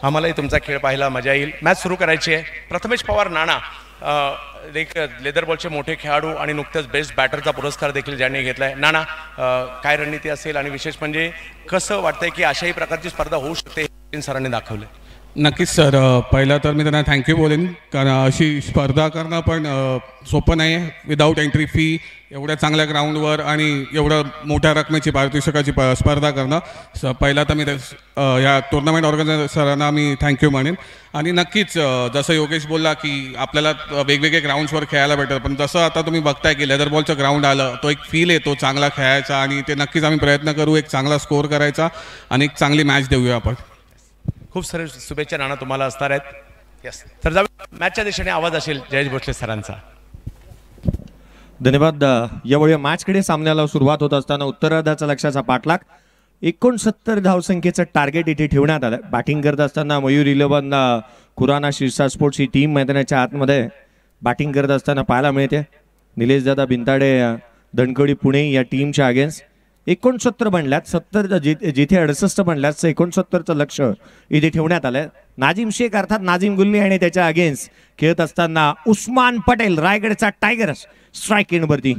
आम्हालाही तुमचा खेळ पाहायला मजा येईल. मॅच सुरू करायची आहे. प्रथमेश पवार नाना एक लेदर बॉलचे मोठे खेळाडू आणि नुकतेच बेस्ट बॅटरचा पुरस्कार देखील ज्यांनी घेतलाय. नाना, काय रणनीती असेल आणि विशेष म्हणजे कसं वाटतंय की अशाही प्रकारची स्पर्धा होऊ शकते सरांनी दाखवले? नक्कीच सर, पहिलं तर मी त्यांना थँक्यू बोलेन कारण अशी स्पर्धा करणं पण सोपं नाही आहे. विदाऊट एंट्री फी एवढ्या चांगल्या ग्राउंडवर आणि एवढं मोठ्या रकमेची पारितोषिकाची स्पर्धा करणं पहिला तर मी या टुर्नामेंट ऑर्गनायझर सरांना मी थँक्यू म्हणेन. आणि नक्कीच जसं योगेश बोलला की आपल्याला वेगवेगळे ग्राउंड्सवर खेळायला भेटतं, पण जसं आता तुम्ही बघताय की लेदर बॉलचं ग्राउंड आलं तो एक फील येतो चांगला खेळायचा आणि ते नक्कीच आम्ही प्रयत्न करू एक चांगला स्कोअर करायचा आणि एक चांगली मॅच देऊया आपण. खूप सारे शुभेच्छा नाना तुम्हाला असणार आहेत. यस, तर जाऊ मॅचच्या दिशेने आवाज असेल जयेश भोसले सरांचा. धन्यवाद. यावेळी मॅचकडे सामन्याला सुरुवात होत असताना उत्तरार्धाचा लक्ष्याचा पाठलाग 69 धावसंख्येचं टार्गेट इथे ठेवण्यात आलं. बॅटिंग करत असताना मयूर 11 खुराना शीर्षा स्पोर्ट्स ही टीम मैदानाच्या आतमध्ये बॅटिंग करत असताना पाहायला मिळते. निलेश दादा बिंताडे धनकवडी पुणे या टीमच्या अगेन्स्ट 69 बनल्यात. 70 जिथे 68 बनल्यात 69चं लक्ष इथे ठेवण्यात आलंय. नाजिम शेख अर्थात नाजिम गुल्ली आणि त्याच्या अगेन्स्ट खेळत असताना उस्मान पटेल रायगडचा टायगर्स स्ट्राईक एंडवरती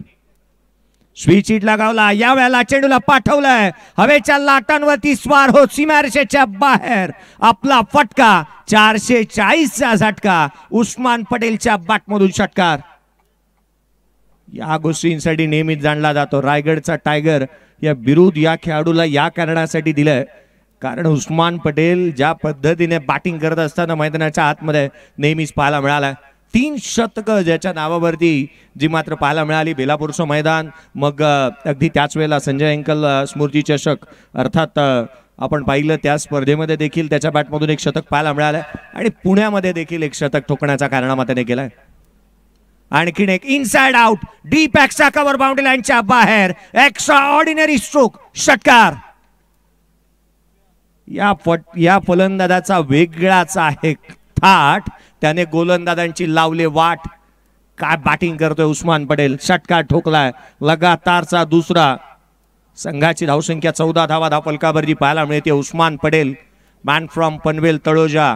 स्विच हिट लगावला. या वेळेला चेंडूला पाठवलाय हवेच्या लाटांवरती स्वार होत सीमारेषेच्या बाहेर आपला फटका 440चा झटका. उस्मान पटेलच्या बॅटमधून षटकार. या गोष्टींसाठी नेहमीच जाणला जातो रायगडचा टायगर. या बिरुद या खेळाडूला या कारणासाठी दिलंय कारण उस्मान पटेल ज्या पद्धतीने बॅटिंग करत असताना मैदानाच्या आतमध्ये नेहमीच पाहायला मिळाला. 3 शतकं ज्याच्या नावावरती जी मात्र पाहायला मिळाली. बेलापूरचं मैदान, मग अगदी त्याच वेळेला संजय अंकल स्मृती चषक अर्थात आपण पाहिलं त्या स्पर्धेमध्ये देखील त्याच्या बॅटमधून एक शतक पाहायला मिळालं आणि पुण्यामध्ये देखील एक शतक ठोकण्याचा कारनामा त्याने केलाय. आणखीन एक inside out deep extra cover boundary लाईनच्या बाहेर एक्स्ट्रा ऑर्डिनरी स्ट्रोक षटकार. या फलंदाजाचा वेगळाच आहे थाट. त्याने गोलंदाजांची लावले वाट. काय बॅटिंग करतोय उस्मान पटेल. षटकार ठोकलाय लगातारचा दुसरा. संघाची धावसंख्या 14 धावा धावफलकावरती पाहायला मिळते. Usman Patel man from Panvel Taloja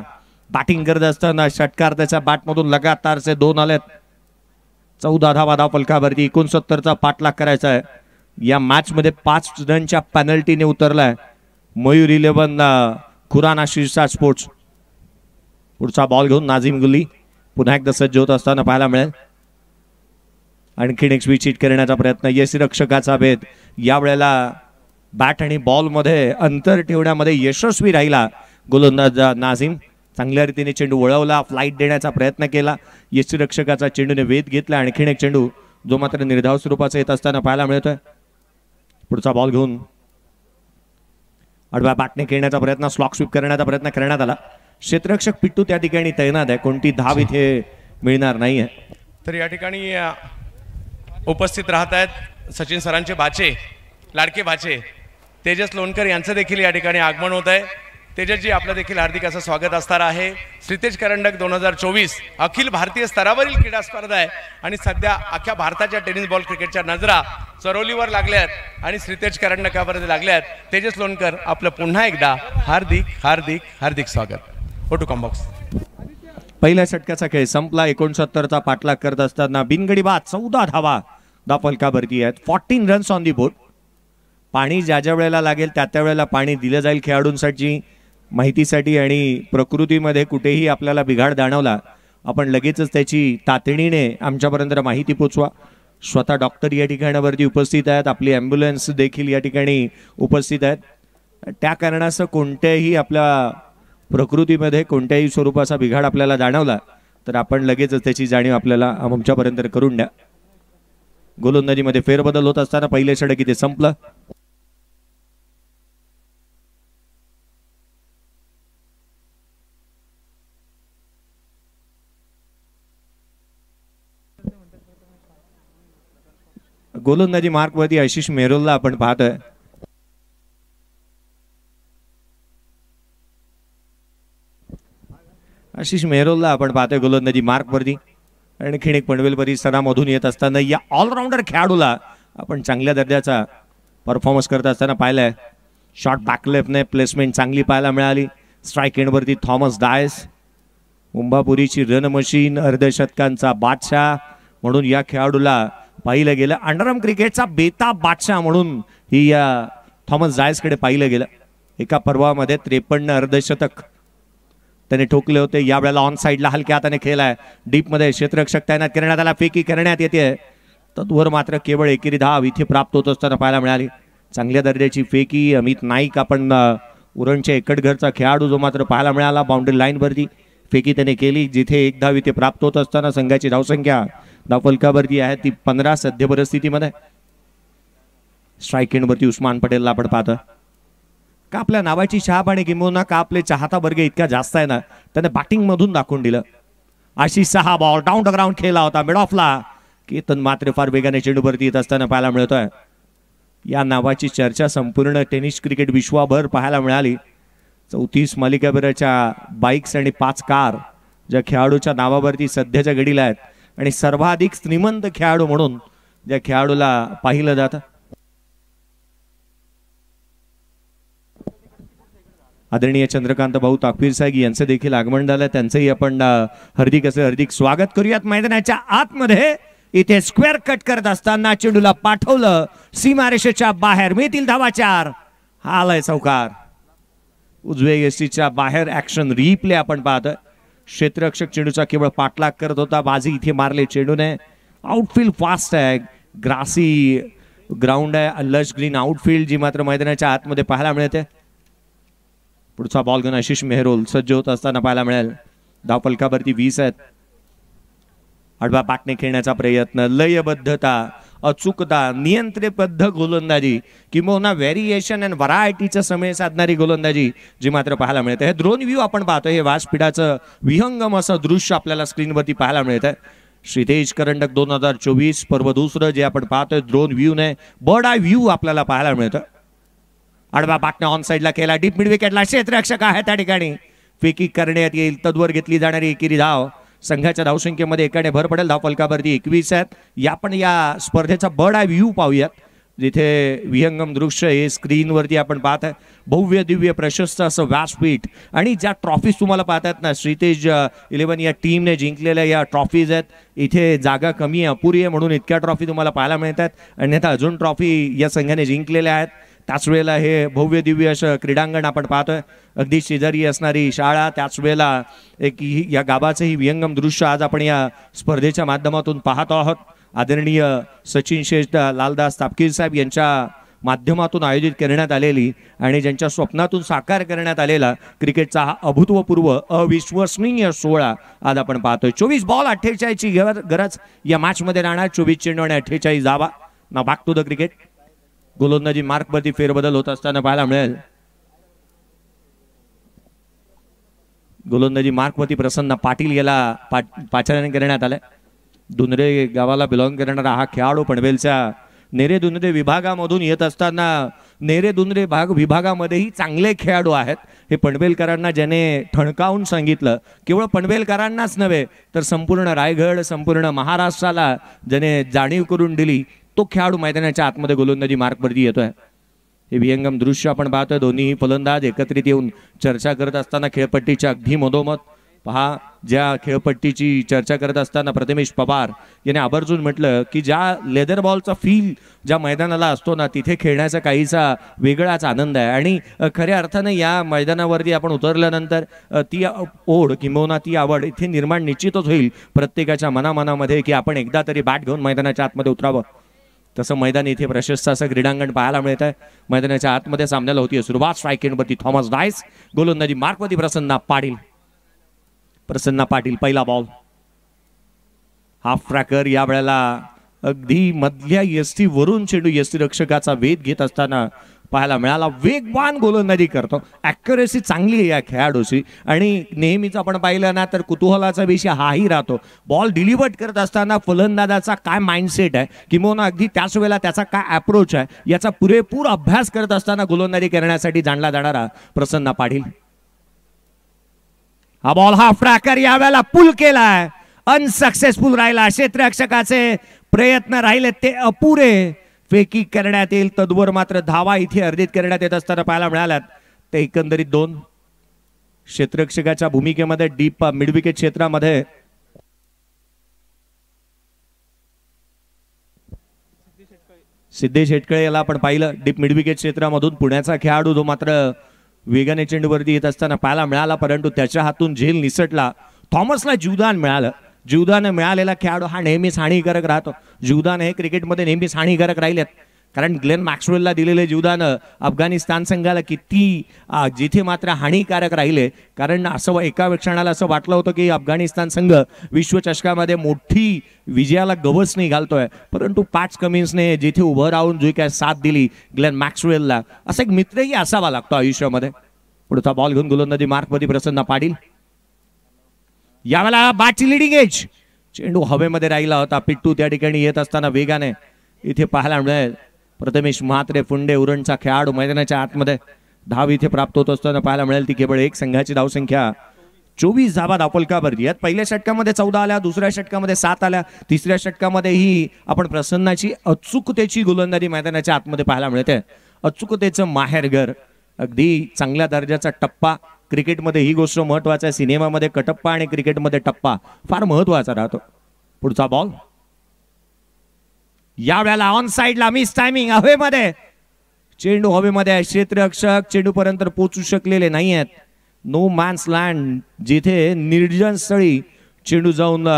batting करत असताना षटकार त्याच्या बॅटमधून लगातारचे 2 आलेत. 14 धावा धावफलकावरती 69चा पाठलाग करायचा आहे. या मॅच मध्ये 5 रनच्या पेनल्टीने उतरलाय मयूर 11 खुराना शीर्षा स्पोर्ट्स. पुढचा बॉल घेऊन नाझीम गुल्ली पुन्हा एकदा सज्ज होत असताना पाहायला मिळेल. आणखीन एक स्विच हिट करण्याचा प्रयत्न. यष्टिरक्षकाचा भेद. यावेळेला बॅट आणि बॉल मध्ये अंतर ठेवण्यामध्ये यशस्वी राहिला गोलंदाज नाझीम. चांगल्या रीतीने चेंडू वळवला, फ्लाईट देण्याचा प्रयत्न केला. यष्टिरक्षकाचा चेंडूने वेध घेतला. आणखीन एक चेंडू जो मात्र निर्धाव स्वरूपाचा येत असताना पाहायला मिळतोय. पुढचा बॉल घेऊन आडव्या बॅटने खेळण्याचा प्रयत्न, स्लॉक स्वीप करण्याचा प्रयत्न करण्यात आला. क्षेत्ररक्षक पिट्टू त्या ठिकाणी तैनात आहे. कोणती धाव इथे मिळणार नाहीये. तर या ठिकाणी उपस्थित राहत आहेत सचिन सरांचे भाचे, लाडके भाचे तेजस लोणकर यांचं देखील या ठिकाणी आगमन होत आहे. तेजसजी आपलं देखील हार्दिक असं स्वागत असणार आहे. श्रीतेज करंडक 2024 अखिल भारतीय स्तरावरील क्रीडा स्पर्धा आहे आणि सध्या अख्ख्या भारताच्या टेनिस बॉल क्रिकेटच्या नजरा चरोलीवर लागल्यात आणि श्रीतेज करंडकावर लागल्यात. तेजस लोणकर आपलं पुन्हा एकदा हार्दिक हार्दिक हार्दिक स्वागत. हो टू कॉम्बॉक्स. पहिल्या षटकाचा खेळ संपला. 69चा पाठलाग करत असताना बिनगडी बाद 14 धावा धापलकावरती आहेत. 14 रन्स ऑन दी बोर्ड. पाणी ज्या ज्या वेळेला लागेल त्या वेळेला पाणी दिलं जाईल खेळाडूंसाठी, माहितीसाठी आणि प्रकृतीमध्ये कुठेही आपल्याला बिघाड जाणवला आपण लगेचच त्याची तातडीने आमच्यापर्यंत माहिती पोचवा. स्वतः डॉक्टर या ठिकाणावरती उपस्थित आहेत. आपली ॲम्ब्युलन्स देखील या ठिकाणी उपस्थित आहेत. त्या कारणास्तव कोणत्याही आपल्या प्रकृतीमध्ये कोणत्याही स्वरूपाचा बिघाड आपल्याला जाणवला तर आपण लगेचच त्याची जाणीव आपल्याला आमच्यापर्यंत करून द्या. गोलंदाजीमध्ये फेरबदल होत असताना पहिले षटक इथे संपलं. गोलंदाजी मार्कवरती आशिष मेहरोलला आपण पाहतोय. आशिष मेहरोलला आपण पाहतोय गोलंदाजी मार्कवरती. आणि खिणेक पनवेल परिसरामधून येत असताना या ऑलराऊंडर खेळाडूला आपण चांगल्या दर्जाचा परफॉर्मन्स करत असताना पाहिलंय. शॉर्ट बॅकलेफने प्लेसमेंट चांगली पाहायला मिळाली. स्ट्राईक एंडवरती थॉमस डायस, मुंबापुरीची रन मशीन, अर्धशतकांचा बादशाह म्हणून या खेळाडूला पाहिलं गेलं. अंडरआर्म क्रिकेटचा बेताब बादशाह म्हणून ही या थॉमस डायसकडे पाहिलं गेलं. एका पर्वामध्ये 53 अर्धशतक त्याने ठोकले होते. यावेळेला ऑन साईडला हलक्या हाताने खेळलाय. डीपमध्ये क्षेत्ररक्षक तैनात करण्यात आला. फेकी करण्यात येते. तत्वर मात्र केवळ एकेरी धाव इथे प्राप्त होत असताना पाहायला मिळाली. चांगल्या दर्जाची फेकी. अमित नाईक आपण उरणच्या एकटघरचा खेळाडू जो मात्र पाहायला मिळाला. बाउंड्री लाईनवरती फेकी त्याने केली. जिथे एक धाव इथे प्राप्त होत असताना संघाची धावसंख्या धावफलकावरती आहे ती 15 सध्या परिस्थितीमध्ये. स्ट्राईक एंडवरती उस्मान पटेलला आपण पाहतो. का आपल्या नावाची चहापाणी किंबहुना का आपले चाहता वर्ग इतका जास्त आहे ना, त्याने बॅटिंग मधून दाखवून दिलं. Ashish 6 ball down the ground खेळला होता मिड ऑफला. केतन मात्र फार वेगाने चेंडूवरती येत असताना पाहायला मिळतोय. या नावाची चर्चा संपूर्ण टेनिस क्रिकेट विश्वभर पाहायला मिळाली. 34 मालिकाभराच्या बाईक्स आणि 5 कार ज्या खेळाडूच्या नावावरती सध्याच्या घडीला आहेत आणि सर्वाधिक श्रीमंत खेळाडू म्हणून ज्या खेळाडूला पाहिलं जातं. आदरणीय चंद्रकांत भाऊ ताकवीर साहेब यांचं देखील आगमन झालं. त्यांचंही आपण हार्दिक स्वागत करूयात. मैदानाच्या आतमध्ये इथे स्क्वेअर कट करत असताना चेंडूला पाठवलं सीमारेषेच्या बाहेर. मिळतील धावा 4. हा आलाय चौकार. उजवे एसीच्या बाहेर ऍक्शन रिप्ले आपण पाहतोय. क्षेत्ररक्षक चेंडूचा केवळ पाठलाग करत होता. बाजी इथे मारले चेंडूने. आउटफील्ड फास्ट आहे. ग्रासी ग्राउंड आहे. लश ग्रीन आउटफील्ड जी मात्र मैदानाच्या आतमध्ये पाहायला मिळते. पुढचा बॉल घेऊन आशिष मेहरोल सज्ज होत असताना पाहायला मिळेल. धावफलकावरती 20 आहेत. आडवा बॅटने खेळण्याचा प्रयत्न. लयबद्धता, अचूकता, नियंत्रणबद्ध गोलंदाजी किंवा व्हेरिएशन अँड व्हरायटीचा समय साधणारी गोलंदाजी जी मात्र पाहायला मिळते. हे ड्रोन व्ह्यू आपण पाहतोय. हे व्यासपीठाचं विहंगम असं दृश्य आपल्याला स्क्रीनवरती पाहायला मिळतंय. श्रीतेज करंडक 2024 पर्व दुसरं जे आपण पाहतोय ड्रोन व्ह्यू ने बर्ड आय व्ह्यू आपल्याला पाहायला मिळतं. आडवा बॅटने ऑन साईडला केला. डीप मिड विकेटला क्षेत्ररक्षक आहे त्या ठिकाणी. फेकी करण्यात येईल. तद्वर घेतली जाणारी एकेरी धाव. संघाच्या धावसंख्येमध्ये एकाने भर पडेल. धावफलकावरती 21 आहेत. या पण या स्पर्धेचा बर्ड आय व्ह्यू पाहूयात. जिथे विहंगम दृश्य हे स्क्रीनवरती आपण पाहत आहे. भव्य दिव्य प्रशस्त असं व्यासपीठ आणि ज्या ट्रॉफीज तुम्हाला पाहतात ना, श्रीतेज 11 या टीमने जिंकलेल्या या ट्रॉफीज आहेत. इथे जागा कमी आहे, अपुरी आहे म्हणून इतक्या ट्रॉफी तुम्हाला पाहायला मिळतात. अन्यथा अजून ट्रॉफी या संघाने जिंकलेल्या आहेत. त्याच वेळेला हे भव्य दिव्य असं क्रीडांगण आपण पाहतोय. अगदी शेजारी असणारी शाळा. त्याच वेळेला एक या गावाचंही विहंगम दृश्य आज आपण या स्पर्धेच्या माध्यमातून पाहतो आहोत. आदरणीय सचिन शेठ लालदास तापकीर साहेब यांच्या माध्यमातून आयोजित करण्यात आलेली आणि ज्यांच्या स्वप्नातून साकार करण्यात आलेला क्रिकेटचा हा अभूतपूर्व अविश्वसनीय सोहळा आज आपण पाहतोय. 24 बॉल 48 ची गरज या मॅच मध्ये राहणार. 24 चेंडू आणि 48 धावा. ना बॅक टू द क्रिकेट. गोलंदाजी मार्कवरती फेरबदल होत असताना पाहायला मिळेल. गोलंदाजी मार्कवरती प्रसन्न पाटील याला पाचारण करण्यात आलंय. दुनरे गावाला बिलॉंग करणारा हा खेळाडू पनवेलच्या नेरे दुनरे विभागामधून येत असताना नेरे दुनरे विभागामध्येही चांगले खेळाडू आहेत. हे पनवेलकरांना ज्याने ठणकावून सांगितलं, केवळ पनवेलकरांनाच नव्हे तर संपूर्ण रायगड, संपूर्ण महाराष्ट्राला ज्याने जाणीव करून दिली, तो खेळाडू मैदानाच्या आतमध्ये गोलंदाजी मार्कवरती येतोय. हे विहंगम दृश्य आपण पाहतोय. दोन्ही फलंदाज एकत्रित येऊन चर्चा करत असताना खेळपट्टीच्या अगदी मधोमध पहा, ज्या खेळपट्टीची चर्चा करत असताना प्रथमेश पवार याने आवर्जून म्हटलं की ज्या लेदर बॉलचा फील ज्या मैदानाला असतो ना, तिथे खेळण्याचा काहीसा वेगळाच आनंद आहे. आणि खऱ्या अर्थाने या मैदानावरती आपण उतरल्यानंतर ती ओढ किंबहुना ती आवड इथे निर्माण निश्चितच होईल प्रत्येकाच्या मनामनामध्ये की आपण एकदा तरी बॅट घेऊन मैदानाच्या आतमध्ये उतरावं. तसं मैदान इथे प्रशस्त असं क्रीडांगण पाहायला मिळत आहे. मैदानाच्या आतमध्ये सामन्याला होती सुरुवात. स्ट्राईक एंडवरती थॉमस डायस, गोलंदाजी मार्कवरती प्रसन्ना पाटील. पहिला बॉल. हाफ ट्रॅकर या वेळेला अगदी मधल्या यष्टी वरून चेंडू यष्टीरक्षकाचा वेध घेत असताना पाहायला मिळाला. वेगवान गोलंदाजी करतो, ॲक्युरेसी चांगली आहे या खेळाडूची. आणि नेहमीच आपण पाहिलं ना तर कुतूहलाचा विषय हाही राहतो, बॉल डिलिव्हर करत असताना फलंदाजाचा काय माइंडसेट आहे किंवा अगदी त्याच वेळेला त्याचा काय अप्रोच आहे याचा पुरेपूर अभ्यास करत असताना गोलंदाजी करण्यासाठी जाणला जाणारा प्रसन्न पाटील. हा बॉल हाफ ट्रॅकर यावेळेला पुल केलाय, अनसक्सेसफुल राहिला. क्षेत्ररक्षकाचे प्रयत्न राहिले ते अपुरे. फेकी करण्यात येईल, तद्वर मात्र धावा इथे अर्जित करण्यात येत असताना पाहायला मिळाल्यात. ते एकंदरीत 2 क्षेत्ररक्षकाच्या भूमिकेमध्ये डीप मिडविकेट क्षेत्रामध्ये सिद्धेश शेटकळे याला आपण पाहिलं डीप मिडविकेट क्षेत्रामधून. पुण्याचा खेळाडू जो मात्र वेगाने चेंडूवरती येत असताना पाहायला मिळाला, परंतु त्याच्या हातून झेल निसटला. थॉमसला जीवदान मिळालं. जीवदान मिळालेला खेळाडू हा नेहमीच हानिकारक राहतो. जीवदान हे क्रिकेटमध्ये नेहमीच हानिकारक राहिलेत, कारण ग्लेन मॅक्सवेलला दिलेले जीवदान अफगाणिस्तान संघाला किती जिथे मात्र हानिकारक राहिले. कारण असं एका क्षणाला असं वाटलं होतं की अफगाणिस्तान संघ विश्वचषकामध्ये मोठी विजयाला गवसणी घालतोय, परंतु पॅट कमिन्सने जिथे उभं राहून जी काय साथ दिली ग्लेन मॅक्सवेलला, असा एक मित्रही असावा लागतो आयुष्यामध्ये. पुढचा बॉल घेऊन गोलंदाजी मार्कवरती प्रसन्न पाटील. यावेळेला बॅटची लिडिंग एज, चेंडू हवेमध्ये राहिला होता. पिट्टू त्या ठिकाणी येत असताना वेगाने इथे पाहायला मिळेल. प्रथमेश म्हात्रे फुंडे उरणचा खेळाडू मैदानाच्या आतमध्ये धाव इथे प्राप्त होत असताना पाहायला मिळेल. ती केवळ एक संघाची धावसंख्या 24 धावा धापलकावरती. यात पहिल्या षटकामध्ये 14 आल्या, दुसऱ्या षटकामध्ये 7 आल्या, तिसऱ्या षटकामध्येही आपण प्रसन्नाची अचूकतेची गोलंदाजी मैदानाच्या आतमध्ये पाहायला मिळते. अचूकतेचं माहेरघर, अगदी चांगल्या दर्जाचा टप्पा. क्रिकेटमध्ये ही गोष्ट महत्वाची आहे. सिनेमामध्ये कटप्पा आणि क्रिकेटमध्ये टप्पा फार महत्वाचा राहतो. पुढचा बॉल या वेळेला ऑन साइडला मिस टायमिंग. हवेमध्ये चेंडू हवेमध्ये आहे. क्षेत्ररक्षक चेंडू पर्यंत पोहोचू शकलेले नाही आहेत. नो मॅन्स लँड, जिथे निर्जन स्थळी चेंडू जाऊन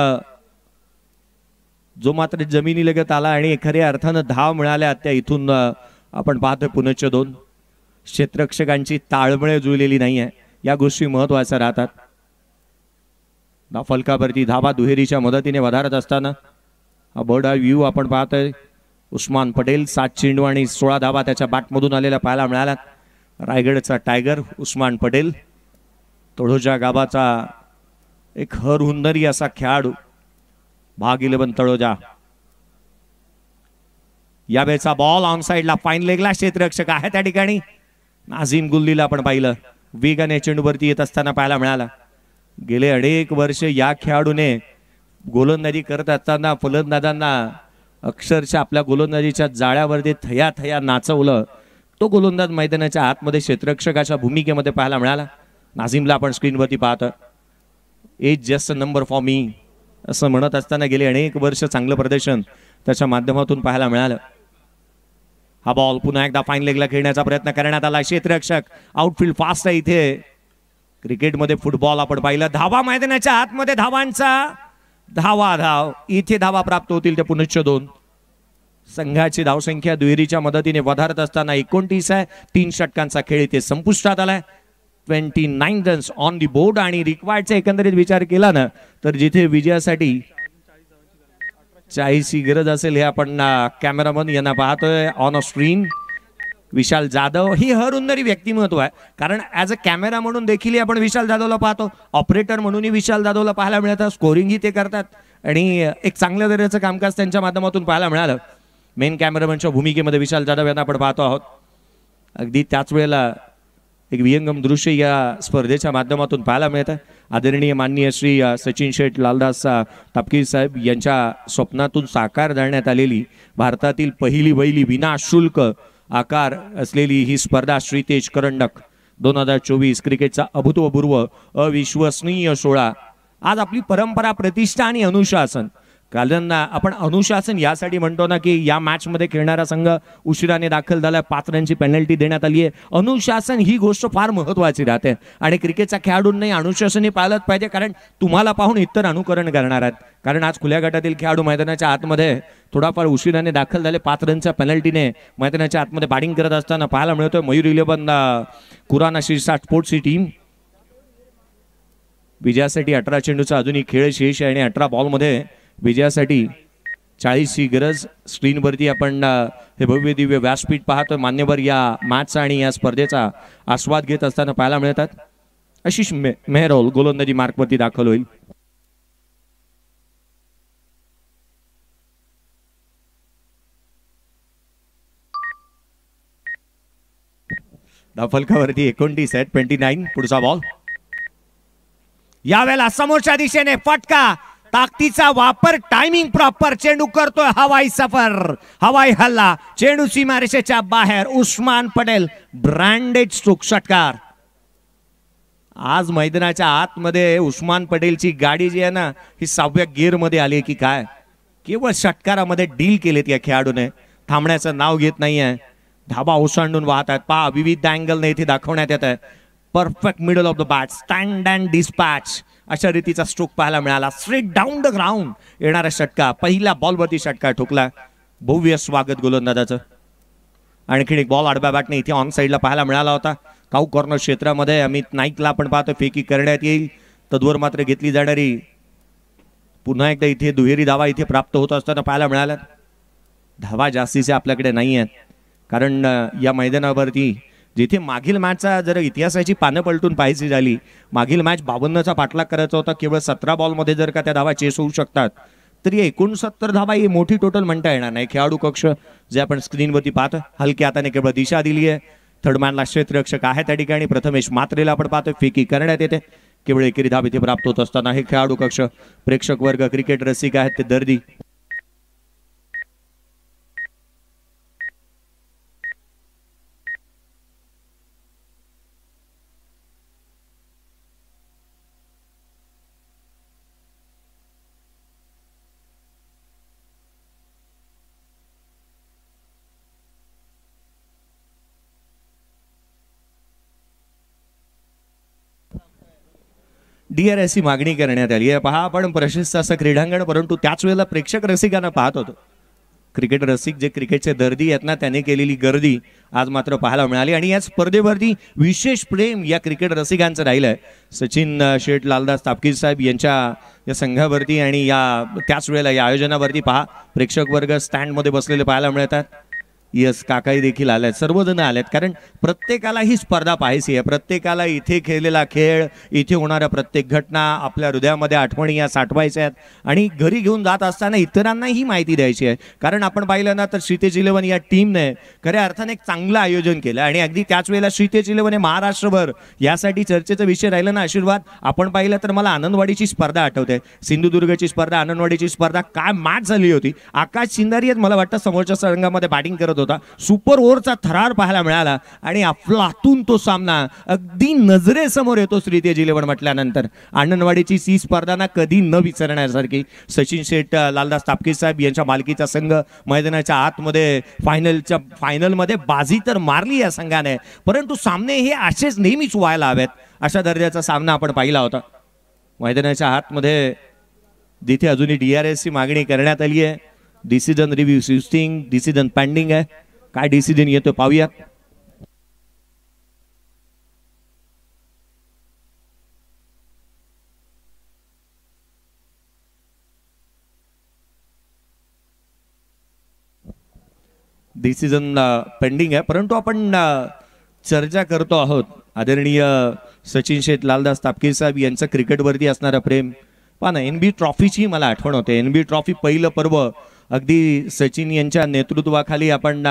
जो मात्र जमिनी लगत आला आणि खऱ्या अर्थानं धाव मिळाल्या त्या इथून आपण पाहतोय पुनश्च 2 क्षेत्ररक्षकांची ताळमेळ जुळलेली नाही आहे. या गोष्टी महत्वाच्या राहतात. फलकावरती धावा दुहेरीच्या मदतीने वधारत असताना हा बर्ड आय व्ह्यू आपण पाहतोय. उस्मान पटेल 7 चेंडू आणि 16 धावा त्याच्या बॅटमधून आलेल्या पाहायला मिळाल्या. रायगडचा टायगर उस्मान पटेल, तळोजा गावाचा एक हरहुन्नरी असा खेळाडू भाग 11 तळोजा. यावेळेचा बॉल ऑन साइडला फाईन लेगला. क्षेत्ररक्षक आहे त्या ठिकाणी. नाझीम गुल्लीला आपण पाहिलं वेगाने चेंडूवरती येत असताना पाहायला मिळाला. गेले अनेक वर्ष या खेळाडूने गोलंदाजी करत असताना फलंदाजांना अक्षरशः आपल्या गोलंदाजीच्या जाळ्यावरती थया थया नाचवलं. तो गोलंदाज मैदानाच्या आतमध्ये क्षेत्ररक्षकाच्या भूमिकेमध्ये पाहायला मिळाला. नाझीमला आपण स्क्रीनवरती पाहतो. As just a number for me असं म्हणत असताना गेले अनेक वर्ष चांगलं प्रदर्शन त्याच्या माध्यमातून पाहायला मिळालं. हा बॉल पुन्हा एकदा फाईन लेगला खेळण्याचा प्रयत्न करण्यात आला. क्षेत्ररक्षक आउटफील्ड फास्ट आहे इथे. क्रिकेटमध्ये फुटबॉल आपण पाहिलं. धावा मैदानाच्या आतमध्ये धावांचा धाव इथे धावा प्राप्त होतील ते पुनश्च 2. संघाची धावसंख्या दुहेरीच्या मदतीने वधारत असताना 29 आहे. 3 षटकांचा खेळ इथे संपुष्टात आलाय. 29 रन्स ऑन दी बोर्ड. आणि रिक्वायर्डचा एकंदरीत विचार केला ना तर जिथे विजयासाठी 40 ची गरज असेल हे आपण कॅमेरामन यांना पाहतोय ऑन अ स्क्रीन. विशाल जाधव ही हरहुन्नरी व्यक्तिमत्व आहे, कारण ॲज अ कॅमेरा म्हणून देखील आपण विशाल जाधवला पाहतो. ऑपरेटर म्हणूनही विशाल जाधवला पाहायला मिळतं. स्कोरिंगही ते करतात आणि एक चांगल्या दर्जाचं कामकाज त्यांच्या माध्यमातून पाहायला मिळालं. मेन कॅमेरामनच्या भूमिकेमध्ये विशाल जाधव यांना आपण पाहतो आहोत. अगदी त्याच वेळेला एक विहंगम दृश्य या स्पर्धेच्या माध्यमातून पाहायला मिळतं. आदरणीय माननीय श्री सचिन शेठ लालदास तापकीर साहेब यांच्या स्वप्नातून साकार करण्यात आलेली भारतातील पहिली बैली विनाशुल्क आकार असलेली ही स्पर्धा श्रीतेज करंडक 2024 क्रिकेटचा अभूतपूर्व अविश्वसनीय सोहळा. आज आपली परंपरा, प्रतिष्ठा आणि अनुशासन, कारण आपण अनुशासन यासाठी म्हणतो ना की या मॅचमध्ये खेळणारा संघ उशिराने दाखल झाला, 5 रनची पेनल्टी देण्यात आली आहे. अनुशासन ही गोष्ट फार महत्त्वाची राहते आणि क्रिकेटच्या खेळाडूंनाही अनुशासन हे पाळलंच पाहिजे, कारण तुम्हाला पाहून इतर अनुकरण करणार आहेत. कारण आज खुल्या गटातील खेळाडू मैदानाच्या आतमध्ये थोडाफार उशिराने दाखल झाले, 5 रनच्या पेनल्टीने मैदानाच्या आतमध्ये बॅटिंग करत असताना पाहायला मिळतोय. मयूर 11 कुराना शिरसाट स्पोर्ट्सची टीम विजयासाठी 18 चेंडूचा अजूनही खेळ शेष आहे आणि 18 बॉलमध्ये विजयासाठी 40ची गरज. स्क्रीनवरती आपण हे भव्य दिव्य व्यासपीठ पाहतोय. मान्यवर या मॅचचा आणि या स्पर्धेचा आस्वाद घेत असताना पाहायला मिळतात. आशिष मेहरोल गोलंदाजी मार्कवरती दाखल होईल. धावफलकावरती 29 आहेत, 29. पुढचा बॉल यावेळेला समोरच्या दिशेने फटका, ताकदीचा वापर, टायमिंग प्रॉपर, चेंडू करतोय हवाई सफर, हवाई हल्ला, चेंडू सीमारेषेच्या बाहेर. उस्मान पटेल ब्रँडेड स्ट्रोक, षटकार. आज मैदानाच्या आतमध्ये उस्मान पटेलची गाडी जी आहे ना ही 6व्या गिअरमध्ये आली की काय. केवळ षटकारामध्ये डील केलेत या खेळाडूने, थांबण्याचं नाव घेत नाहीये. धाबा ओसांडून वाहत आहेत. पहा विविध अँगलने इथे दाखवण्यात येत आहे. Perfect middle of the bat, stand and dispatch अशा रीतीचा स्ट्रोक पाहायला मिळाला. स्ट्रेट डाऊन द ग्राउंड येणारा षटका, पहिल्या बॉलवरती षटका ठोकला. भव्य स्वागत गोलंदाजाचं. आणखीन एक बॉल आडव्या बॅटने इथे ऑन साईडला पाहायला मिळाला होता. काऊ कॉर्नर क्षेत्रामध्ये अमित नाईकला आपण पाहतो फेकी करण्यात येईल. तद्वर मात्र घेतली जाणारी पुन्हा एकदा इथे दुहेरी धावा इथे प्राप्त होत असताना पाहायला मिळाल्या. धावा जास्तीचे आपल्याकडे नाही आहेत, कारण या मैदानावरती जिथे मागील मॅचचा जर इतिहासाची पानं पलटून पाहायची झाली, मागील मॅच 52चा पाठलाग करायचा होता. केवळ 17 बॉलमध्ये जर का त्या धावा चेस होऊ शकतात तर 69 धावा ही मोठी टोटल म्हणता येणार नाही. खेळाडू कक्ष जे आपण स्क्रीनवरती पाहतो, हलक्या हाताने केवळ दिशा दिली आहे. थर्डमॅनला क्षेत्ररक्षक आहे त्या ठिकाणी. प्रथमेश मात्रेला आपण पाहतो फेकी करण्यात येते. केवळ एकेरी धाव इथे प्राप्त होत असताना हे खेळाडू कक्ष, प्रेक्षक वर्ग, क्रिकेट रसिक आहेत ते दर्दी. DRS मागणी करण्यात आली आहे. पहा आपण प्रशस्त असं क्रीडांगण, परंतु त्याच वेळेला प्रेक्षक रसिकांना पाहत होतो. क्रिकेट रसिक जे क्रिकेटचे दर्दी आहेत ना, त्याने केलेली गर्दी आज मात्र पाहायला मिळाली आणि या स्पर्धेवरती विशेष प्रेम या क्रिकेट रसिकांचं राहिलं आहे. सचिन शेठ लालदास तापकीर साहेब यांच्या या संघावरती आणि या त्याच वेळेला या आयोजनावरती पहा प्रेक्षक वर्ग स्टँडमध्ये बसलेले पाहायला मिळतात. यस काकाही देखील आल्यात, सर्वजण आलेत, कारण प्रत्येकाला ही स्पर्धा पाहायची आहे. प्रत्येकाला इथे खेळलेला खेळ, इथे होणाऱ्या प्रत्येक घटना आपल्या हृदयामध्ये आठवणी या साठवायच्या आहेत आणि घरी घेऊन जात असताना इतरांनाही माहिती द्यायची आहे. कारण आपण पाहिलं ना तर श्रीतेज 11 या टीमने खऱ्या अर्थाने एक चांगलं आयोजन केलं आणि अगदी त्याच वेळेला श्रीतेज 11 महाराष्ट्रभर यासाठी चर्चेचा विषय राहिला ना आशीर्वाद. आपण पाहिलं तर मला आनंदवाडीची स्पर्धा आठवते, सिंधुदुर्गची स्पर्धा, आनंदवाडीची स्पर्धा, काय मॅच झाली होती. आकाश शिंदारी मला वाटतं समोरच्या संघामध्ये बॅटिंग करत होता. सुपर ओव्हरचा थरार पाहायला मिळाला आणि अफलातून तो सामना अगदी नजरेसमोर येतो. श्रीतेज 11 म्हटल्यानंतर आनंदवाडीची सी स्पर्धा ना कधी न विसरण्यासारखी. सचिन शेठ लालदास तापकीर साहेब यांच्या मालकीचा संघ मैदानाच्या आतमध्ये फायनलमध्ये बाजी तर मारली या संघाने, परंतु सामने हे असेच नेहमीच व्हायला हवेत अशा दर्जाचा सामना आपण पाहिला होता. मैदानाच्या आतमध्ये जिथे अजूनही DRS ची मागणी करण्यात आली आहे. डिसिजन रिव्ह्यू सिस्टिंग, डिसिजन पेंडिंग आहे. काय डिसिजन येतो पाहूया. डिसिजन पेंडिंग आहे, परंतु आपण चर्चा करतो आहोत. आदरणीय सचिन शेठ लालदास तापकीर साहेब यांचं क्रिकेटवरती असणारं प्रेम पहा ना. NB ट्रॉफीची मला आठवण होते. NB ट्रॉफी पहिलं पर्व अगदी सचिन यांच्या नेतृत्वाखाली आपण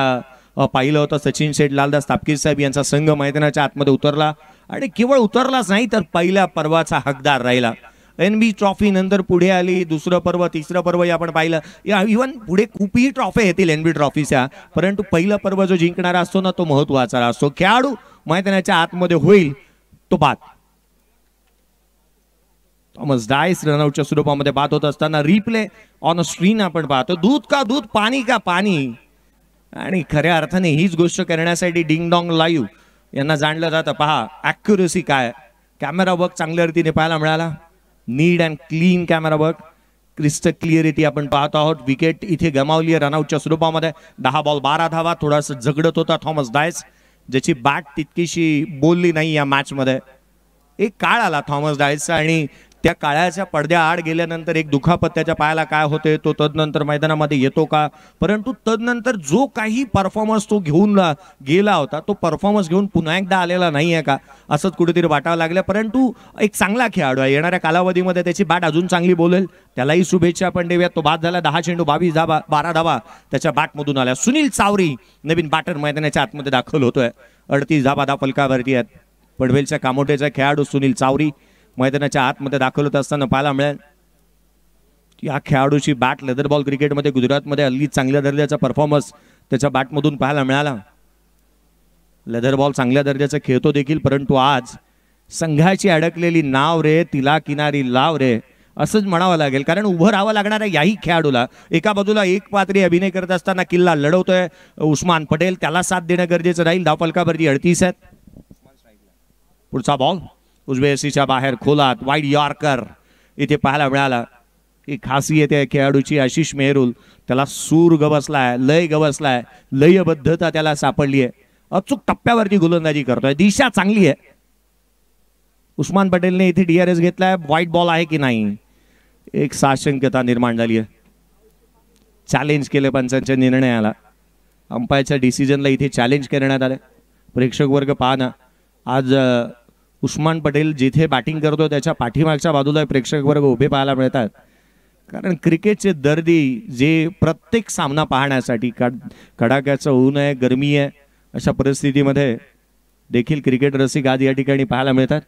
पाहिलं होतं. सचिन शेठ, लालदास तापकीर साहेब यांचा संघ मैदानाच्या आतमध्ये उतरला आणि केवळ उतरलाच नाही तर पहिल्या पर्वाचा हकदार राहिला. NB ट्रॉफी नंतर पुढे आली, दुसरं पर्व, तिसरं पर्व आपण पाहिलं. इव्हन पुढे खूपही ट्रॉफी येतील NB ट्रॉफीच्या, परंतु पहिलं पर्व जो जिंकणारा असतो ना तो महत्वाचा असतो. खेळाडू मैदानाच्या आतमध्ये होईल तो बाद. थॉमस डायस रनआउटच्या स्वरूपामध्ये बाद होत असताना रिप्ले ऑन अ स्क्रीन आपण पाहतो. दूध का दूध, पाणी का पाणी. आणि खऱ्या अर्थाने हीच गोष्ट करण्यासाठी डिंग डॉंग लाईव्ह यांना जाणलं जातं. पहा ॲक्युरेसी काय, कॅमेरा वर्क चांगल्या रीतीने पाहायला मिळाला. Neat and clean camera work, crystal clarity आपण पाहतो आहोत. विकेट इथे गमावली आहे रनआउटच्या स्वरूपामध्ये. 10 बॉल 12 धावा. थोडासा झगडत होता थॉमस डायस, ज्याची बॅट तितकीशी बोलली नाही या मॅचमध्ये. एक काळ आला थॉमस डायसचा आणि त्या काळाच्या पडद्या आड गेल्यानंतर एक दुखापत त्याच्या पायाला काय होते तो तदनंतर मैदानामध्ये येतो का, परंतु तदनंतर जो काही परफॉर्मन्स तो घेऊन गेला होता तो परफॉर्मन्स घेऊन पुन्हा एकदा आलेला नाही आहे का असंच कुठेतरी वाटावं लागलं. परंतु एक चांगला खेळाडू आहे. येणाऱ्या कालावधीमध्ये त्याची बॅट अजून चांगली बोलेल, त्यालाही शुभेच्छा आपण देऊयात. तो बाद झाला. 10 चेंडू 22 धावा 12 धावा त्याच्या बॅटमधून आल्या. सुनील चावरी नवीन बॅटर मैदानाच्या आतमध्ये दाखल होतोय. 38 धावा फलकावरती आहेत. पडवेलच्या कामोठ्याचा खेळाडू सुनील चावरी मैदानाच्या आतमध्ये दाखल होत असताना पाहायला मिळेल. या खेळाडूची बॅट लेदर बॉल क्रिकेटमध्ये गुजरातमध्ये हल्ली चांगल्या दर्जाचा परफॉर्मन्स त्याच्या बॅटमधून पाहायला मिळाला. लेदर बॉल चांगल्या दर्जाचा खेळतो देखील, परंतु आज संघाची अडकलेली नाव रे तिला किनारी लाव रे असंच म्हणावं लागेल. कारण उभं राहावं लागणाऱ्या याही खेळाडूला एका बाजूला एक पात्री अभिनय करत असताना किल्ला लढवतोय उस्मान पटेल, त्याला साथ देणं गरजेचं राहील. धावफलकावरती 38 आहेत. पुढचा बॉल उजव्या एसीच्या बाहेर खोलात वाईड यॉर्कर इथे पाहायला मिळाला. ही खासियत आहे खेळाडूची. आशिष मेहरुल, त्याला सूर गवसलाय, लय गवसलाय, लयबद्धता त्याला सापडली आहे. अचूक टप्प्यावरती गोलंदाजी करतोय, दिशा चांगली आहे. उस्मान पटेलने इथे DRS घेतलाय. व्हाईट बॉल आहे की नाही एक साशंकता निर्माण झाली आहे. चॅलेंज केले पंचांच्या निर्णयाला, अंपायरच्या डिसिजनला इथे चॅलेंज करण्यात आलं. प्रेक्षक वर्ग पहा ना, आज उस्मान पटेल जिथे बॅटिंग करतो त्याच्या पाठीमागच्या बाजूला प्रेक्षक वर्ग उभे पाहायला मिळतात. कारण क्रिकेटचे दर्दी जे प्रत्येक सामना पाहण्यासाठी कडाक्याचं ऊन आहे, गरमी आहे, अशा परिस्थितीमध्ये देखील क्रिकेट रसिक आज या ठिकाणी पाहायला मिळतात.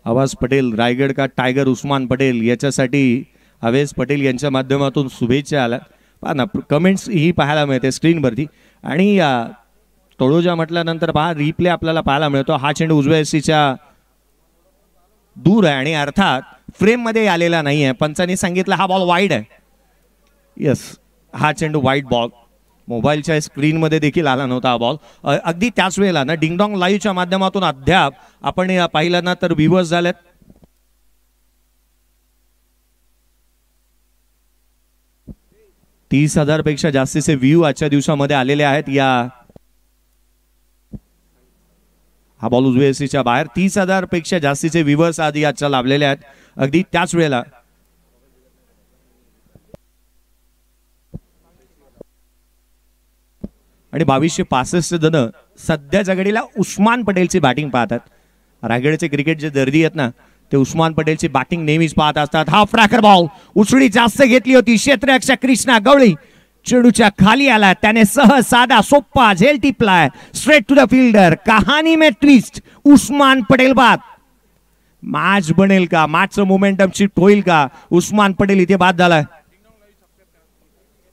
आवाज पटेल, रायगड का टायगर उस्मान पटेल याच्यासाठी अवेश पटेल यांच्या माध्यमातून शुभेच्छा आल्या. पहा ना, कमेंट्स ही पाहायला मिळते स्क्रीनवरती. आणि तळोजा म्हटल्यानंतर पहा रिप्ले आपल्याला पाहायला मिळतो. हा चेंडू उजव्या एसीच्या दूर आहे आणि अर्थात फ्रेम मध्ये आलेला नाही आहे. पंचांनी सांगितलं हा बॉल वाईड आहे. यस, हा चेंडू वाईड बॉल. मोबाईलच्या स्क्रीनमध्ये देखील आला नव्हता हा बॉल. अगदी त्याच वेळेला ना डिंगडॉंग लाईव्हच्या माध्यमातून अद्याप आपण पाहिलं ना तर व्ह्यूअर्स झालेत 30,000 पेक्षा जास्तीचे व्ह्यू आजच्या दिवसामध्ये आलेले आहेत. हा बॉल उजव्या एसीच्या बाहेर. 30,000 पेक्षा जास्तीचे व्ह्यूअर्स आधी आजच्या लाभलेले आहेत. अगदी त्याच वेळेला आणि 2265 जण सध्याच्या घडीला उस्मान पटेलची बॅटिंग पाहतात. रायगडचे क्रिकेट जे दर्दी आहेत ना ते उस्मान पटेलची बॅटिंग नेहमीच पाहत असतात. हा फ्रॅकर बॉल उचडी जास्त घेतली होती क्षेत्ररक्षक कृष्णा गवळी चेंडूच्या खाली आला. त्याने सहज साधा सोप्पा झेल टिपलाय स्ट्रेट टू द फिल्डर. कहाणी में ट्विस्ट. उस्मान पटेल बाद. मॅच बनेल का, मॅचचं मोमेंटम शिफ्ट होईल का? उस्मान पटेल इथे बाद झालाय.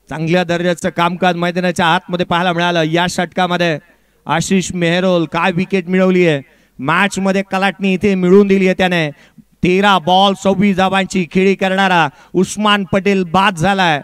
चांगल्या दर्जाचं कामकाज मैदानाच्या आतमध्ये पाहायला मिळालं. या षटकामध्ये आशिष मेहरोल काय विकेट मिळवली आहे. मॅच मध्ये कलाटणी इथे मिळवून दिली आहे त्याने. 13 बॉल 26 धावांची खेळी करणारा उस्मान पटेल बाद झालाय.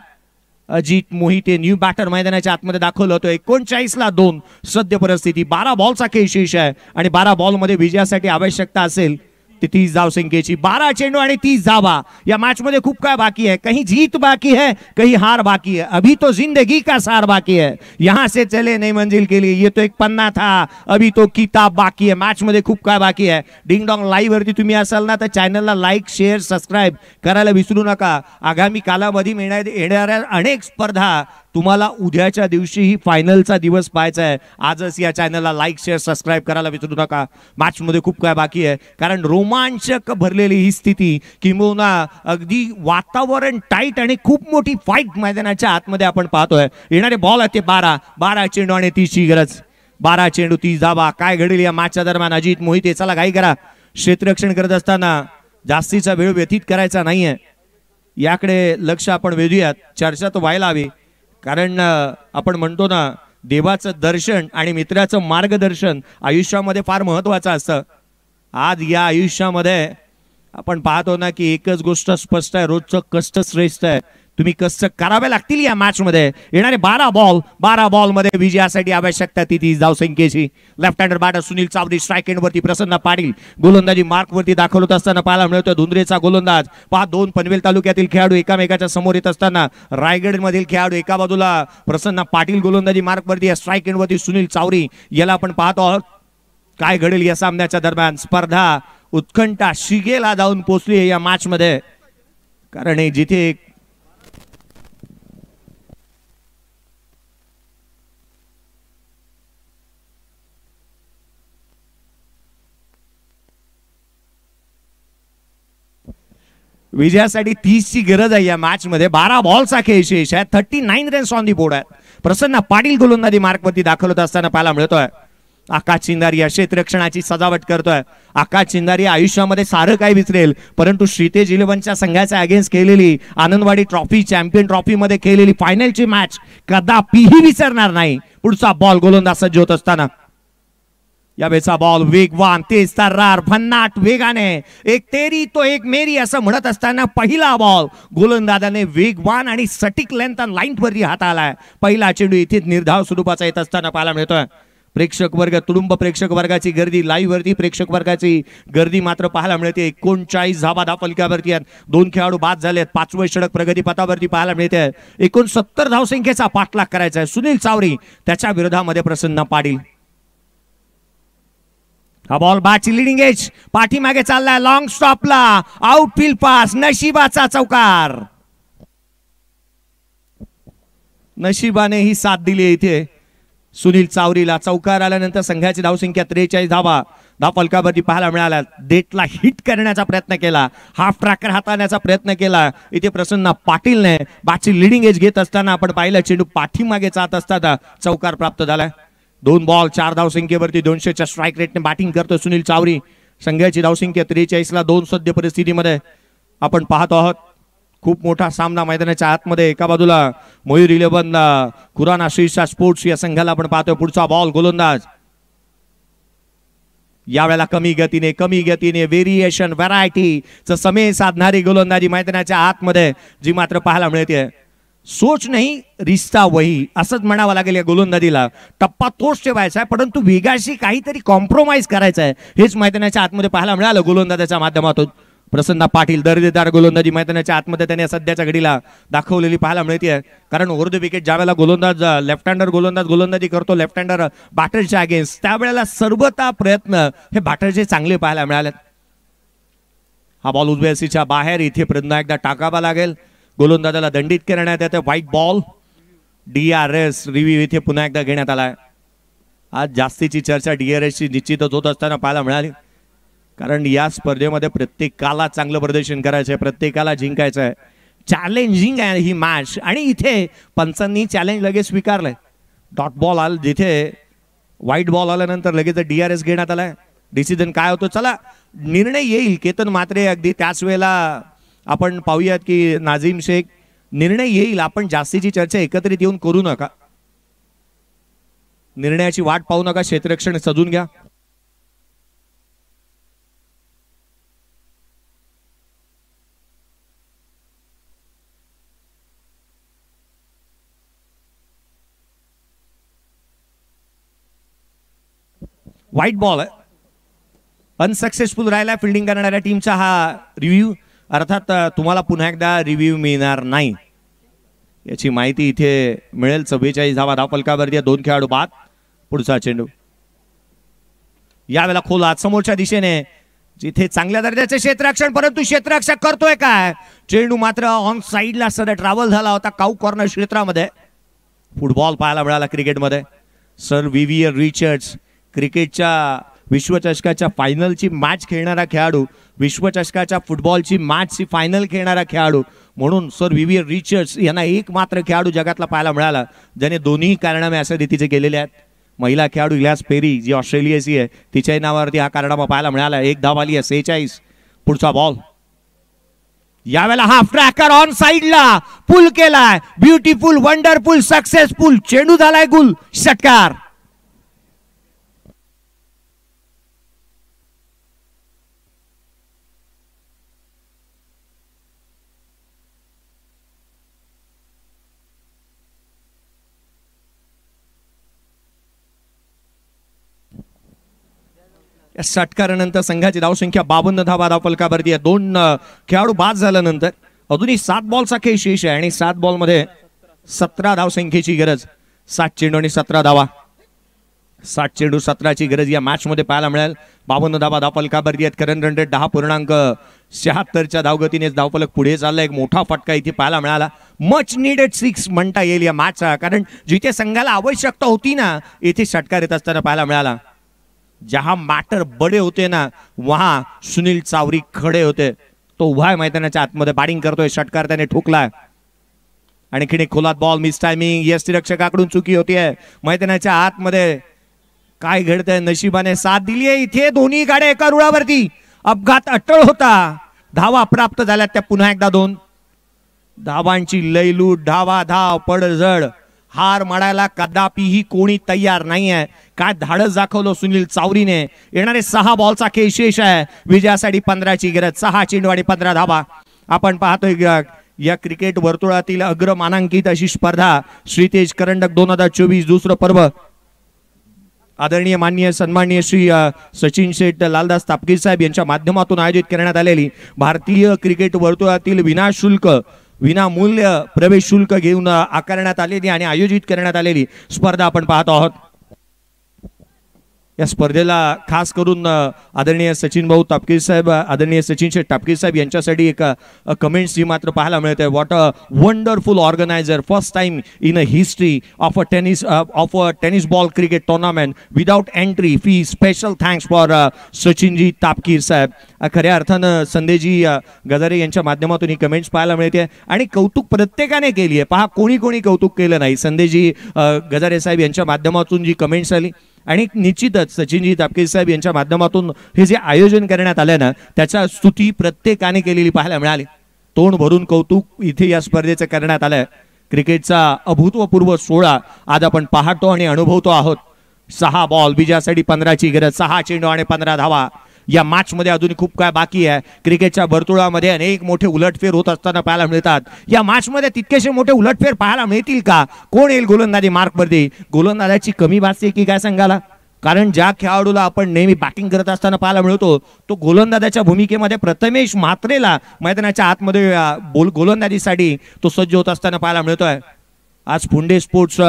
अजित मोहिते न्यू बॅटर मैदानाच्या आतमध्ये दाखवलं होतं. 39ला 2 सद्य परिस्थिती. 12 बॉलचा खेळ शेष आहे आणि 12 बॉल मध्ये विजयासाठी आवश्यकता असेल 30 धाव संख्येची. 12 चेंडू आणि 30 धावा. या मैच में खूब काय बाकी है. कहीं जीत बाकी है, कहीं हार बाकी है. अभी तो जिंदगी का सार बाकी है. यहां से चले नई मंजिल के लिए. ये तो एक पन्ना था, अभी तो किताब बाकी है. मैच मध्ये खूप काय बाकी है. डिंग डॉंग लाईव्ह वरती तुम्ही असाल ना तर चॅनलला लाईक शेअर सबस्क्राईब करायला विसरू नका. आगामी कालावधी येणाऱ्या अनेक स्पर्धा तुम्हाला उद्याच्या दिवशीही फायनलचा दिवस पाहायचा आहे. आजच या चॅनलला लाईक शेअर सबस्क्राईब करायला विसरू नका. मॅचमध्ये खूप काय बाकी आहे, कारण रोमांचक भरलेली ही स्थिती, किंबहुना अगदी वातावरण टाईट आणि खूप मोठी फाईट मैदानाच्या आतमध्ये आपण पाहतोय. येणारे बॉल आहे ते 12 चेंडू आणि 30ची गरज. 12 चेंडू 30 धावा. काय घडेल या मॅचच्या दरम्यान? अजित मोहिते, चला घाई करा. क्षेत्ररक्षण करत असताना जास्तीचा वेळ व्यतीत करायचा नाहीये, याकडे लक्ष आपण वेधूयात. चर्चा तर व्हायला हवी, कारण आपण म्हणतो ना, देवाचं दर्शन आणि मित्राचं मार्गदर्शन आयुष्यामध्ये फार महत्वाचं असतं. आज या आयुष्यामध्ये आपण पाहतो ना की एकच गोष्ट स्पष्ट आहे, रोजचं कष्ट श्रेष्ठ आहे. तुम्ही कष्ट करावे लागतील या मॅच मध्ये. येणारे 12 बॉल मध्ये विजयासाठी आवश्यकता ती 30 धावसंख्येची. Left hander batter Sunil Chavdi strike end वरती, प्रसन्न पाटील गोलंदाजी मार्क वरती दाखल होत असताना पाहायला मिळतोय. धुंद्रेचा गोलंदाज पहा. 2 पनवेल तालुक्यातील खेळाडू एकामेकाच्या समोर येत असताना रायगड मधील खेळाडू एका बाजूला प्रसन्न पाटील गोलंदाजी मार्क वरती, स्ट्राईक एंड वरती सुनील चावडी. याला आपण पाहतो आहोत काय घडेल या सामन्याच्या दरम्यान. स्पर्धा उत्कंठा शिगेला जाऊन पोहोचली आहे या मॅच मध्ये, कारण जिथे विजयासाठी 30ची गरज आहे या मॅच मध्ये. 12 बॉलचा खेळ शेष आहे. 39 रन्स ऑन दी बोर्ड आहे. प्रसन्न पाटील गोलंदाजी मार्क वरती दाखल होत असताना पाहायला मिळतोय. आकाश चिंदारी या क्षेत्ररक्षणाची सजावट करतोय. आकाश चिंदारी आयुष्यामध्ये सारं काय विसरेल, परंतु श्रीतेज 11च्या संघाच्या अगेन्स्ट केलेली आनंदवाडी ट्रॉफी, चॅम्पियन ट्रॉफी मध्ये केलेली फायनलची मॅच कदापिही विसरणार नाही. पुढचा बॉल गोलंदाज सज्ज होत असताना यावेळेचा बॉल वेगवान, तेज तर्रार, भन्नाट वेगाने, एक तेरी तो एक मेरी असं म्हणत असताना पहिला बॉल गोलंदाजाने वेगवान आणि सटीक लेंथ लाईन वरती हाताळलाय. पहिला चेंडू इथे निर्धाव स्वरूपाचा येत असताना पाहायला मिळतोय. प्रेक्षक वर्ग, तुडुंब प्रेक्षक वर्गाची गर्दी, लाईव्ह वरती प्रेक्षक वर्गाची गर्दी मात्र पाहायला मिळते. 39 धावा फलकावरती आहेत. 2 खेळाडू बाद झालेत. 5वे षटक प्रगतीपथावरती पाहायला मिळते. 69 धावसंख्येचा पाठलाग करायचा आहे. सुनील चावडी, त्याच्या विरोधामध्ये प्रसन्न पाटील. हा बॉल बॅटची लिडिंग एज, पाठीमागे चाललाय लॉंग स्टॉपला, आउटफील्ड पास, नशिबाचा चौकार. नशिबाने ही साथ दिली इथे सुनील चावरीला. चौकार आल्यानंतर संघाची धावसंख्या 43 धावा फलकावरती पाहायला मिळाल्या. डेटला हिट करण्याचा प्रयत्न केला, हाफ ट्रॅकर हाताळण्याचा प्रयत्न केला इथे प्रसन्न पाटीलने. बॅटची लिडिंग एज घेत असताना आपण पाहिलं चेंडू पाठीमागे जात असताना चौकार प्राप्त झालाय. 2 बॉल 4 धावसंख्येवरती 200च्या स्ट्राईक रेटने बॅटिंग करतो सुनील चावरी. संघाची धावसंख्या 43ला 2 सद्य परिस्थितीमध्ये आपण पाहतो आहोत. खूप मोठा सामना मैदानाच्या आतमध्ये. एका बाजूला मयूर 11, खुराना शीर्षा स्पोर्ट्स या संघाला आपण पाहतोय. पुढचा बॉल गोलंदाज यावेळेला कमी गतीने व्हेरिएशन व्हरायटीचं समय साधणारी गोलंदाजी मैदानाच्या आतमध्ये जी मात्र पाहायला मिळते. सोच नाही रिश्ता वही असंच म्हणावं लागेल या गोलंदाजीला. टप्पा तोच ठेवायचा आहे, परंतु वेगाशी काहीतरी कॉम्प्रोमाइज करायचं आहे, हेच मैदानाच्या आतमध्ये पाहायला मिळालं गोलंदाजाच्या माध्यमातून. प्रसन्न पाटील दर्जेदार गोलंदाजी मैदानाच्या आतमध्ये त्याने सध्याच्या घडीला दाखवलेली पाहायला मिळते. कारण ओव्हर द विकेट ज्यावेळेला गोलंदाज लेफ्ट हँडर गोलंदाजी करतो लेफ्ट हँडर बॅटरच्या अगेन्स्ट, त्यावेळेला सर्वता प्रयत्न हे बॅटरचे चांगले पाहायला मिळाले. हा बॉल उजव्या सीच्या बाहेर, इथे पुन्हा एकदा टाकावा लागेल. गोलंदाजाला दंडित करण्यात येते. White ball. DRS रिव्ह्यू इथे पुन्हा एकदा घेण्यात आलाय. आज जास्तीची चर्चा DRS ची निश्चितच होत असताना पाहायला मिळाली, कारण या स्पर्धेमध्ये प्रत्येकाला चांगलं प्रदर्शन करायचंय, प्रत्येकाला जिंकायचं आहे. चॅलेंजिंग आहे ही मॅच आणि इथे पंचांनी चॅलेंज लगेच स्वीकारलंय. डॉट बॉल आला, जिथे व्हाईट बॉल आल्यानंतर लगेच DRS घेण्यात आलाय. डिसिजन काय होतो चला निर्णय येईल. केतन म्हात्रे अगदी त्याच वेळेला आपण पाहूयात की नाझीम शेख, निर्णय येईल. आपण जास्तीची चर्चा एकत्रित येऊन करू नका, निर्णयाची वाट पाहू नका, क्षेत्ररक्षण सजून घ्या. व्हाईट बॉल आहे, अनसक्सेसफुल राहिला फिल्डिंग करणाऱ्या टीमचा हा रिव्ह्यू. अर्थात तुम्हाला पुन्हा एकदा रिव्ह्यू मिळणार नाही याची माहिती इथे मिळेल. 44 धावा फलकावरती 2 खेळाडू बाद. पुढचा चेंडू यावेळेला खोल आत समोरच्या दिशेने, जिथे चांगल्या दर्जाचे क्षेत्ररक्षण, परंतु क्षेत्ररक्षक करतोय काय, चेंडू मात्र ऑन साइडला सर ट्रॅव्हल झाला होता काऊ कॉर्नर क्षेत्रामध्ये. फुटबॉल पाहायला मिळाला क्रिकेटमध्ये. सर विवियन रिचर्ड्स, क्रिकेटच्या विश्वचषकाच्या फायनलची मॅच खेळणारा खेळाडू, विश्वचषकाच्या फुटबॉलची मॅचची फायनल खेळणारा खेळाडू म्हणून सर विवियन रिचर्ड्स यांना एकमात्र खेळाडू जगातला पाहायला मिळाला ज्याने दोन्ही कारनामे अशा रीतीचे केलेले आहेत. महिला खेळाडू इलियास पेरी जी ऑस्ट्रेलियाची आहे, तिच्याही नावावरती हा कारनामा पाहायला मिळाला. एक धाव आली आहे 46. पुढचा बॉल यावेळेला हाफ ट्रॅकर ऑन साइडला पुल केलाय. ब्युटिफुल, वंडरफुल, सक्सेसफुल चेंडू झालाय गुल, षटकार. या षटकारानंतर संघाची धावसंख्या 52 धावा धावफलकावरती आहे. 2 खेळाडू बाद झाल्यानंतर अजूनही 7 बॉलचा खेळ शेष आहे आणि 7 बॉलमध्ये 17 धावसंख्येची गरज. 7 चेंडू आणि 17 धावा. 7 चेंडू 17ची गरज या मॅच मध्ये पाहायला मिळेल. 52 धावा धावफलकावरती आहेत. करंट रन रेट 10.76च्या धावगतीने धावफलक पुढे चालला. एक मोठा फटका इथे पाहायला मिळाला. मच नीडेड 6 म्हणता येईल या मॅचचा, कारण जिथे संघाला आवश्यकता होती ना, इथे षटकार येत असताना पाहायला मिळाला. जहां मॅटर बडे होते ना, वहां सुनील चावरी खडे होते. तो उभा आहे मैदानाच्या आतमध्ये, बॅटिंग करतोय. षटकार त्याने ठोकलाय. आणखीन एक खोलात बॉल, मिस टायमिंग, यष्टिरक्षकाकडून चुकी होतीये. मैदानाच्या आतमध्ये काय घडतंय, नशिबाने साथ दिली आहे इथे. दोन्ही गाड्या एका रुळावरती. अपघात अटळ होता. धावा प्राप्त झाल्या त्या पुन्हा एकदा 2 धावांची लयलूट. धावा धाव पडझड. हार मारायला कदापिही कोणी तयार नाही आहे. काय धाडस दाखवलं सुनील चावरीने. येणारे 6 बॉलचा खेळ शेष आहे. विजयासाठी 15ची गरज. 6 चेंडू आणि 15 धावा. आपण पाहतोय या क्रिकेट वर्तुळातील अग्रमानांकित अशी स्पर्धा श्रीतेज करंडक 2024 दुसरं पर्व आदरणीय माननीय सन्माननीय श्री सचिन शेठ लालदास तापकीर साहेब यांच्या माध्यमातून आयोजित करण्यात आलेली भारतीय क्रिकेट वर्तुळातील विनामूल्य प्रवेश शुल्क घेऊन आकारण्यात आलेली आणि आयोजित करण्यात आलेली स्पर्धा आपण पाहत आहोत. या स्पर्धेला खास करून आदरणीय सचिन भाऊ तापकीर साहेब, आदरणीय सचिन शेठ तापकीर साहेब यांच्यासाठी एक कमेंट्स जी मात्र पाहायला मिळते. What a wonderful organiser, first time in a history of a tennis ball cricket tournament without entry fee. Special thanks for Sachinji Tapkir साहेब. खऱ्या अर्थानं संदेजी गजारे यांच्या माध्यमातून ही कमेंट्स पाहायला मिळते आणि कौतुक प्रत्येकाने केली आहे. पहा, कोणी कोणी कौतुक केलं नाही. संदेजी गजारे साहेब यांच्या माध्यमातून जी कमेंट्स आली आणि निश्चितच सचिनजी तापकीर साहेब यांच्या माध्यमातून हे जे आयोजन करण्यात आलं ना, त्याच्या स्तुती प्रत्येकाने केलेली पाहायला मिळाली. तोंड भरून कौतुक इथे या स्पर्धेचं करण्यात आलंय. क्रिकेटचा अभूतपूर्व सोहळा आज आपण पाहतो आणि अनुभवतो आहोत. 6 बॉल, विजयासाठी 15ची गरज. 6 चेंडू आणि 15 धावा. या मॅच मध्ये अजून खूप काय बाकी आहे. क्रिकेटच्या वर्तुळामध्ये अनेक मोठे उलटफेर होत असताना पाहायला मिळतात. या मॅच मध्ये तितकेसे मोठे उलटफेर पाहायला मिळतील का? कोण येईल गोलंदाजी मार्क वरती? गोलंदाजाची कमी भासते की काय सांगाला? कारण ज्या खेळाडूला आपण नेहमी बॅटिंग करत असताना पाहायला मिळतो, तो गोलंदाजाच्या भूमिकेमध्ये प्रथमेश म्हात्रेला मैदानाच्या आतमध्ये गोलंदाजीसाठी तो सज्ज होत असताना पाहायला मिळतोय. आज फुंडे स्पोर्ट्स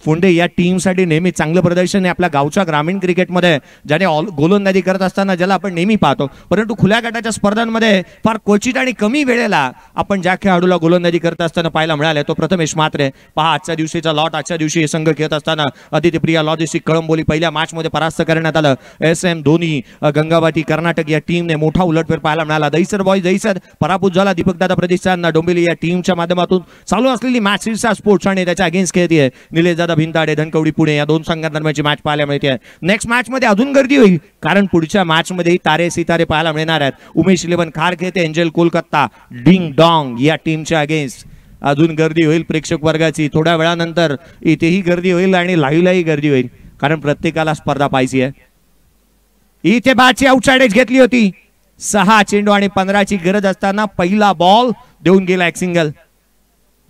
फुंडे या टीमसाठी नेहमी चांगलं प्रदर्शन आहे आपल्या गावच्या ग्रामीण क्रिकेटमध्ये, ज्याने गोलंदाजी करत असताना ज्याला आपण नेहमी पाहतो. परंतु खुल्या गटाच्या स्पर्धांमध्ये फार क्वचित आणि कमी वेळेला आपण ज्या खेळाडूला गोलंदाजी करत असताना पाहायला मिळाले तो प्रथमेश म्हात्रे. पहा, आजच्या दिवशीचा लॉट. आजच्या दिवशी हे संघ खेळत असताना आदित्यप्रिया लॉजिस्टिक कळंबोली पहिल्या मॅच मध्ये परास्त करण्यात आलं. SM धोनी गंगावाटी कर्नाटक या टीमने मोठा उलटफेर पाहायला मिळाला. दहिसर बॉयज दहिसर पराभूत झाला. दीपकदादा प्रतिष्ठान डोंबिवली या टीमच्या माध्यमातून चालू असलेली मॅच सिरसा स्पोर्ट्स आणि त्याच्या अगेन्स्ट खेळते निलेश दादा भिंताडे धनकवडी पुणे या 2 संघांदरम्यानची मॅच पाहायला मिळते. नेक्स्ट मॅच मध्ये अजून गर्दी होईल, कारण पुढच्या मॅच मध्ये तारे सितारे पाहायला मिळणार आहेत. उमेश 11 खार खेळते एंजल कोलकाता डिंग डॉंग या टीमच्या अगेन्स्ट. अजून गर्दी होईल प्रेक्षक वर्गाची. थोड्या वेळानंतर इथेही गर्दी होईल आणि लाईव्हलाही गर्दी होईल, कारण प्रत्येकाला स्पर्धा पाहिजे आहे. इथे बॅटची आउटसाइड एज घेतली होती. 6 चेंडू आणि 15ची गरज असताना पहिला बॉल देऊन गेला एक सिंगल.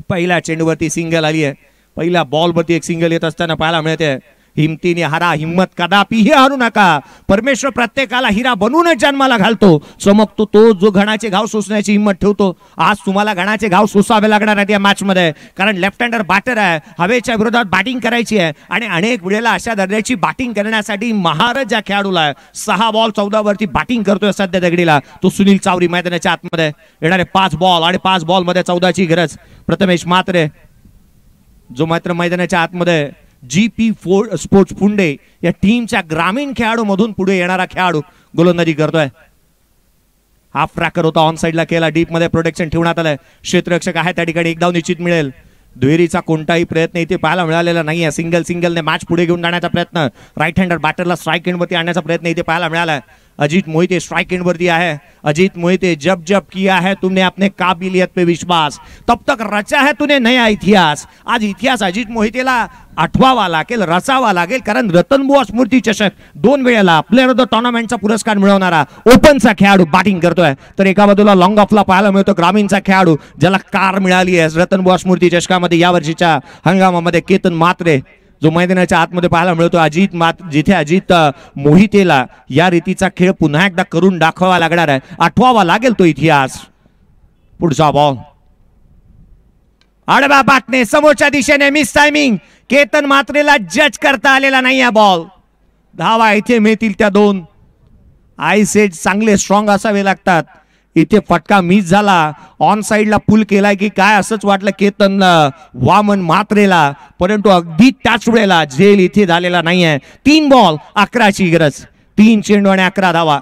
पहिल्या चेंडूवरती सिंगल आली आहे. पहिल्या बॉलवरती एक सिंगल येत असताना पाहायला मिळते. हिमतीने हारा, हिम्मत कदापिही हारू नका. परमेश्वर प्रत्येकाला हिरा बनवूनच जन्माला घालतो. चमकतो तो जो घणाचे घाव सोसण्याची हिंमत ठेवतो. आज तुम्हाला घणाचे घाव सोसावे लागणार आहेत या मॅच मध्ये, कारण लेफ्ट हँडर बॅटर आहे. हवेच्या विरोधात बॅटिंग करायची आहे आणि अनेक वेळेला अशा दर्जाची बॅटिंग करण्यासाठी महारथ ज्या खेळाडूला आहे. 6 बॉल 14 वरती बॅटिंग करतोय सध्या दगडीला तो सुनील चावरी. मैदानाच्या आतमध्ये येणारे 5 बॉल आणि 5 बॉल मध्ये 14ची गरज. प्रथमेश म्हात्रे जो मात्र मैदानाच्या आतमध्ये GP स्पोर्ट्स पुंडे या टीमच्या ग्रामीण खेळाडू मधून पुढे येणारा खेळाडू गोलंदाजी करतोय. हाफ ट्रॅकर होता, ऑन साइडला केला, डीप मध्ये प्रोटेक्शन ठेवण्यात आलंय. क्षेत्ररक्षक आहे त्या ठिकाणी, एक धाव निश्चित मिळेल. दुहेरीचा कोणताही प्रयत्न इथे पाहायला मिळालेला नाहीये. सिंगलने मॅच पुढे घेऊन जाण्याचा प्रयत्न, राईट हँडर बॅटरला स्ट्राईक एंडवरती आणण्याचा प्रयत्न इथे पाहायला मिळाला. अजीत मोहिते स्ट्राइक एंड वरती है. अजीत मोहिते, जब जब किया है तुमने अपने काबिलियत पे विश्वास, तब तक रचा है तूने नया इतिहास. आज इतिहास अजित मोहितेला आठवावा लागेल, रचावा लागेल, कारण रतनबुवा स्मृती चषक 2 वेळेला प्लेअर ऑफ द टुर्नामेंटचा पुरस्कार मिळवणारा ओपनचा खेळाडू बॅटिंग करतोय. तर एका बाजूला लॉंग ऑफला पाहायला मिळतो ग्रामीणचा खेळाडू ज्याला कार मिळाली आहे रतनबुवा स्मृती चषकामध्ये या वर्षीच्या हंगामामध्ये, केतन मात्रे, जो मैदानाच्या आतमध्ये पाहायला मिळतो. जिथे अजित मोहितेला या रीतीचा खेळ पुन्हा एकदा करून दाखवावा लागणार आहे, आठवावा लागेल तो इतिहास. पुढचा बॉल आडवा बाटणे समोरच्या दिशेने, मिस टायमिंग. केतन मात्रेला जज करता आलेला नाही हा बॉल. धावा इथे मिळतील त्या 2. आय सेट चांगले स्ट्रॉंग असावे लागतात. इथे फटका मिस झाला, ऑन साइडला पुल केलाय की काय असंच वाटलं केतन वामन मात्रेला, परंतु अगदी त्याच वेळेला झेल इथे झालेला नाहीये. 3 बॉल 11ची गरज, 3 चेंडू आणि 11 धावा,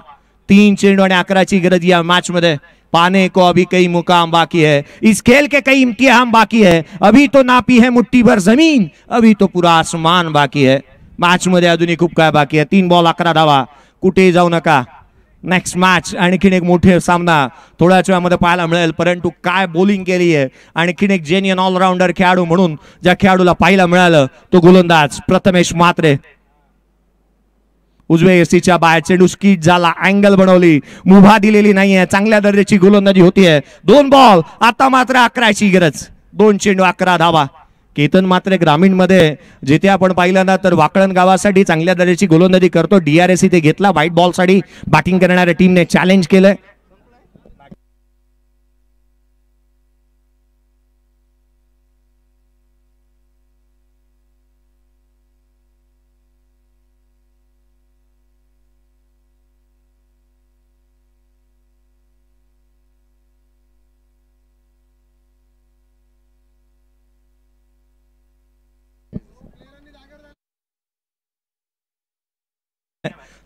3 चेंडू आणि 11ची गरज या मॅच मध्ये. पाने को अभी कई मुकाम बाकी है, इस खेल के कई इम्तिहान बाकी है, अभी तो नापी है मुट्ठी भर जमीन, अभी तो पूरा आसमान बाकी है. मॅच मध्ये अजूनही खूप काय बाकी आहे. 3 बॉल 11 धावा, कुठे जाऊ नका. नेक्स्ट मॅच आणखीन एक मोठे सामना थोड्याच वेळामध्ये पाहायला मिळेल, परंतु काय बॉलिंग केली आहे. आणखीन एक जेन्युइन ऑलराऊंडर खेळाडू म्हणून ज्या खेळाडूला पाहायला मिळालं तो गोलंदाज प्रथमेश म्हात्रे. उजव्या यष्टीच्या बाहेर चेंडू स्किट झाला, अँगल बनवली, मुभा दिलेली नाहीये, चांगल्या दर्जाची गोलंदाजी होतीये. 2 बॉल आता मात्र 11ची गरज, 2 चेंडू 11 धावा. केतन मात्र ग्रामीण मध्ये जिथे आपण पाहिलं ना तर वाकळण गावासाठी चांगल्या दर्जाची गोलंदाजी करतो. DRS इथे घेतला, व्हाईट बॉल साठी बॅटिंग करणाऱ्या टीमने चॅलेंज केलंय.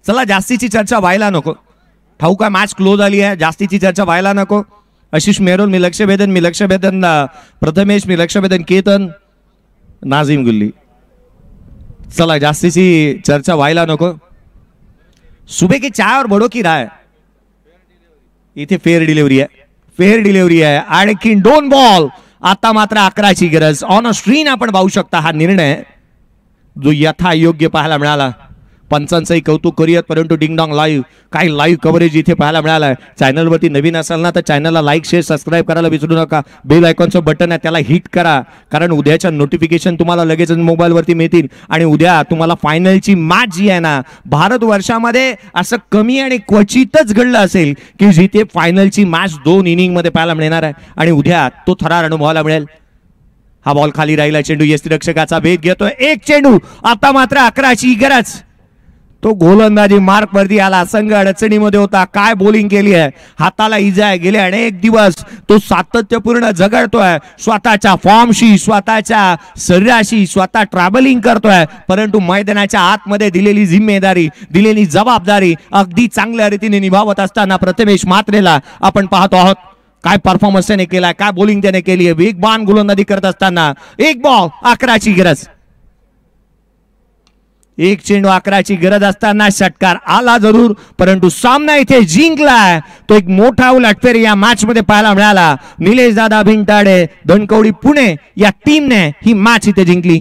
चला जास्तीची चर्चा व्हायला नको, ठाऊक आहे मॅच क्लोज झाली आहे, जास्तीची चर्चा व्हायला नको. आशिष मेहरोल मी लक्ष भेदन प्रथमेश मी लक्ष भेदन केतन नाझीम गुल्ली. चला जास्तीची चर्चा व्हायला नको. सुबह की चाय और बड़ो की राय, इथे फेअर डिलिव्हरी आहे. आणखीन 2 बॉल आता मात्र 11ची गरज. ऑन अ स्क्रीन आपण पाहू शकता हा निर्णय जो यथा योग्य पाहायला मिळाला. पंचांचंही कौतुक करूयात, परंतु डिंगडॉंग लाईव्ह काय लाईव्ह कव्हरेज इथे पाहायला मिळालं आहे. चॅनलवरती नवीन असाल ना तर चॅनलला लाईक शेअर सबस्क्राईब करायला विसरू नका. बेल आयकॉनचं बटन आहे त्याला हिट करा, कारण उद्याच्या नोटिफिकेशन तुम्हाला लगेच मोबाईलवरती मिळतील. आणि उद्या तुम्हाला फायनलची मॅच जी आहे ना, भारत वर्षामध्ये असं कमी आणि क्वचितच घडलं असेल की जिथे फायनलची मॅच 2 इनिंग मध्ये पाहायला मिळणार आहे, आणि उद्या तो थरार अनुभवायला मिळेल. हा बॉल खाली राहिला, चेंडू यष्टिरक्षकाचा भेद घेतोय. 1 चेंडू आता मात्र 11ची गरज. तो गोलंदाजी मार्क वरती आला, संघ अडचणीमध्ये होता, काय बॉलिंग केली आहे, हाताला इजा आहे. गेले अनेक दिवस तो सातत्यपूर्ण झगडतोय स्वतःच्या फॉर्मशी, स्वतःच्या शरीराशी, स्वतः ट्रॅव्हलिंग करतोय, परंतु मैदानाच्या आतमध्ये दिलेली जिम्मेदारी, दिलेली जबाबदारी अगदी चांगल्या रीतीने निभावत असताना प्रथमेश म्हात्रेला आपण पाहतो आहोत. काय परफॉर्मन्स त्याने केलाय, काय बॉलिंग त्याने केली आहे. वेगवान गोलंदाजी करत असताना 1 बॉल 11ची गरज. 1 चेंडू 11ची गरज असताना षटकार आला जरूर, परंतु सामना इथे जिंकलाय. तो एक मोठा उलटफेर या मॅच मध्ये पाहायला मिळाला. निलेश दादा भिंताडे धनकवडी पुणे या टीमने ही मॅच इथे जिंकली.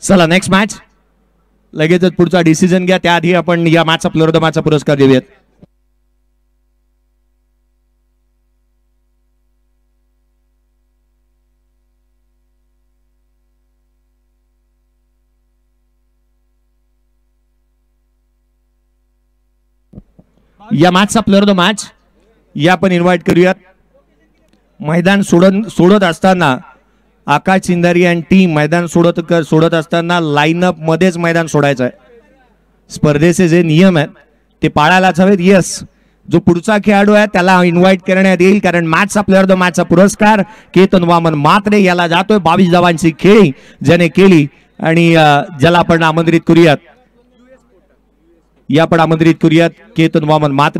चला नेक्स्ट मॅच, लगेचच पुढचा डिसिजन घ्या. त्याआधी आपण या मॅचचा प्लेअर ऑफ द मॅचचा पुरस्कार देऊयात. या मॅचचा प्लेअर ऑफ द मॅच या आपण इन्व्हाइट करूयात. मैदान सोडत असताना आकाश चिंदारी आणि टीम मैदान सोडत असताना लाईनअप मध्येच मैदान सोडायचं आहे. स्पर्धेचे जे नियम आहेत ते पाळायलाच हवेत. येस, जो पुढचा खेळाडू आहे त्याला इन्व्हाइट करण्यात येईल, कारण मॅचचा प्लेअर द मॅचचा पुरस्कार केतन वामन म्हात्रे याला जातोय. 22 धावांची खेळी ज्याने केली आणि ज्याला आपण आमंत्रित करूयात केतन वामन म्हात्रे.